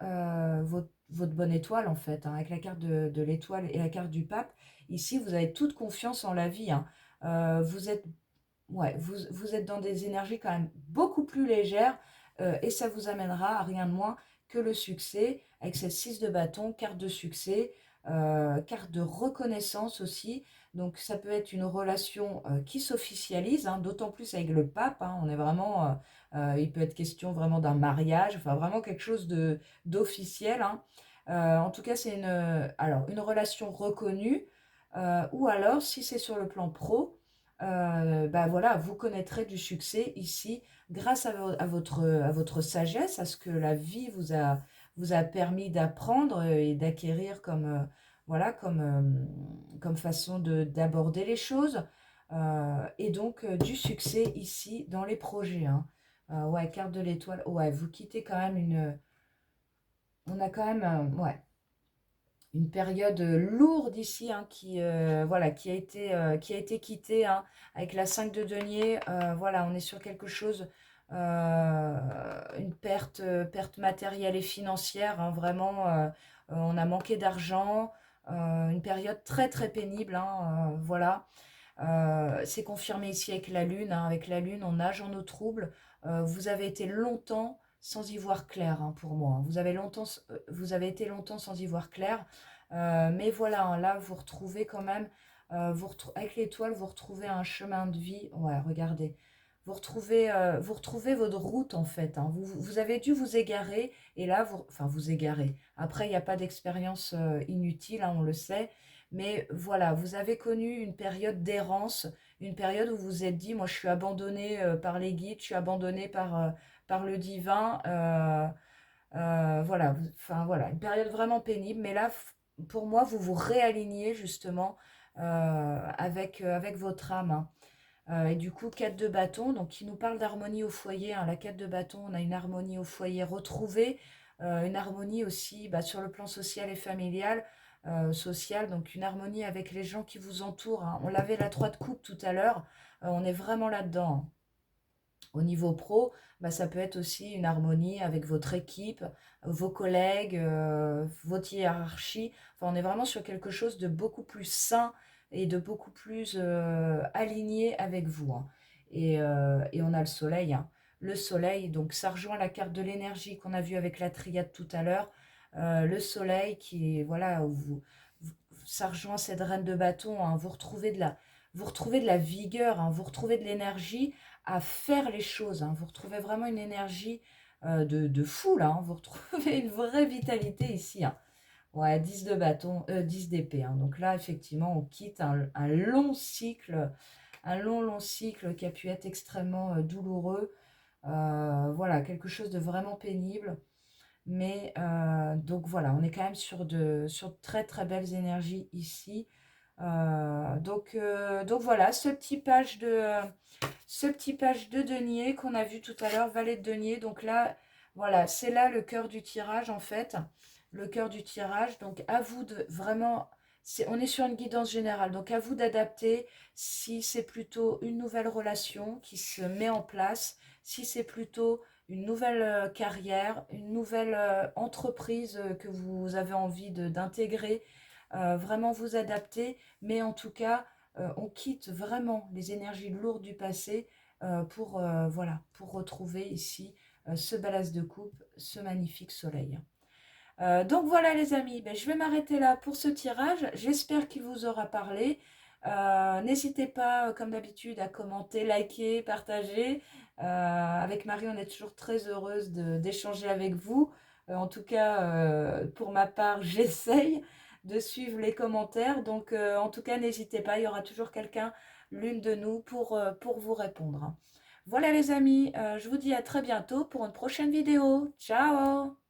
votre bonne étoile, en fait, hein, avec la carte de l'étoile et la carte du pape. Ici, vous avez toute confiance en la vie, hein. Vous êtes, ouais, vous êtes dans des énergies quand même beaucoup plus légères et ça vous amènera à rien de moins que le succès avec cette 6 de bâton, carte de succès, carte de reconnaissance aussi. Donc ça peut être une relation qui s'officialise, hein, d'autant plus avec le pape, hein. On est vraiment, il peut être question vraiment d'un mariage, enfin vraiment quelque chose d'officiel, hein. En tout cas, c'est une relation reconnue, ou alors si c'est sur le plan pro, bah voilà, vous connaîtrez du succès ici grâce à votre sagesse, à ce que la vie vous a permis d'apprendre et d'acquérir comme, voilà, comme façon d'aborder les choses. Et donc du succès ici dans les projets, hein. Ouais, carte de l'étoile. Ouais, vous quittez quand même on a quand même, ouais, une période lourde ici, hein, voilà, qui a été quittée, hein, avec la 5 de denier. Voilà, on est sur quelque chose, une perte matérielle et financière, hein, vraiment. On a manqué d'argent, une période très très pénible, hein, voilà. C'est confirmé ici avec la lune, hein. Avec la lune, on nage en eau trouble. Vous avez été longtemps sans y voir clair, hein, pour moi. Vous avez été longtemps sans y voir clair. Mais voilà, hein, là, vous retrouvez quand même, avec l'étoile, vous retrouvez un chemin de vie. Ouais, regardez. Vous retrouvez votre route, en fait, hein. Vous avez dû vous égarer, et là, enfin, vous égarer. Après, il n'y a pas d'expérience inutile, hein, on le sait. Mais voilà, vous avez connu une période d'errance, une période où vous vous êtes dit, moi je suis abandonné par les guides, je suis abandonné par le divin. Voilà, enfin voilà, une période vraiment pénible. Mais là, pour moi, vous vous réalignez justement avec votre âme, hein. Et du coup, 4 de bâton, donc qui nous parle d'harmonie au foyer, hein. La 4 de bâton, on a une harmonie au foyer retrouvée, une harmonie aussi bah, sur le plan social et familial, social, donc une harmonie avec les gens qui vous entourent, hein. On l'avait la 3 de coupe tout à l'heure, on est vraiment là-dedans, hein. Au niveau pro, bah, ça peut être aussi une harmonie avec votre équipe, vos collègues, votre hiérarchie. Enfin, on est vraiment sur quelque chose de beaucoup plus sain et de beaucoup plus aligné avec vous, hein. Et on a le soleil, hein. Le soleil, donc ça rejoint la carte de l'énergie qu'on a vue avec la triade tout à l'heure. Le soleil qui est, voilà, ça rejoint cette reine de bâton, hein. Vous retrouvez de la vigueur, hein. Vous retrouvez de l'énergie à faire les choses, hein. Vous retrouvez vraiment une énergie de fou là, hein. Vous retrouvez une vraie vitalité ici, hein. Ouais, 10 de bâton, 10 d'épée, hein. Donc là, effectivement, on quitte un long cycle, un long cycle qui a pu être extrêmement douloureux. Voilà, quelque chose de vraiment pénible. Mais donc voilà, on est quand même sur de très très belles énergies ici. Donc voilà, ce petit page de denier qu'on a vu tout à l'heure, valet de denier. Donc là, voilà, c'est là le cœur du tirage en fait. Le cœur du tirage. Donc à vous de vraiment, on est sur une guidance générale. Donc à vous d'adapter si c'est plutôt une nouvelle relation qui se met en place, si c'est plutôt une nouvelle carrière, une nouvelle entreprise que vous avez envie d'intégrer. Vraiment vous adapter. Mais en tout cas, on quitte vraiment les énergies lourdes du passé voilà, pour retrouver ici ce bel as de coupe, ce magnifique soleil. Donc voilà les amis, ben, je vais m'arrêter là pour ce tirage. J'espère qu'il vous aura parlé. N'hésitez pas, comme d'habitude, à commenter, liker, partager. Avec Marie, on est toujours très heureuse d'échanger avec vous. En tout cas, pour ma part, j'essaye de suivre les commentaires. Donc, en tout cas, n'hésitez pas, il y aura toujours quelqu'un, l'une de nous, pour vous répondre. Voilà les amis, je vous dis à très bientôt pour une prochaine vidéo. Ciao!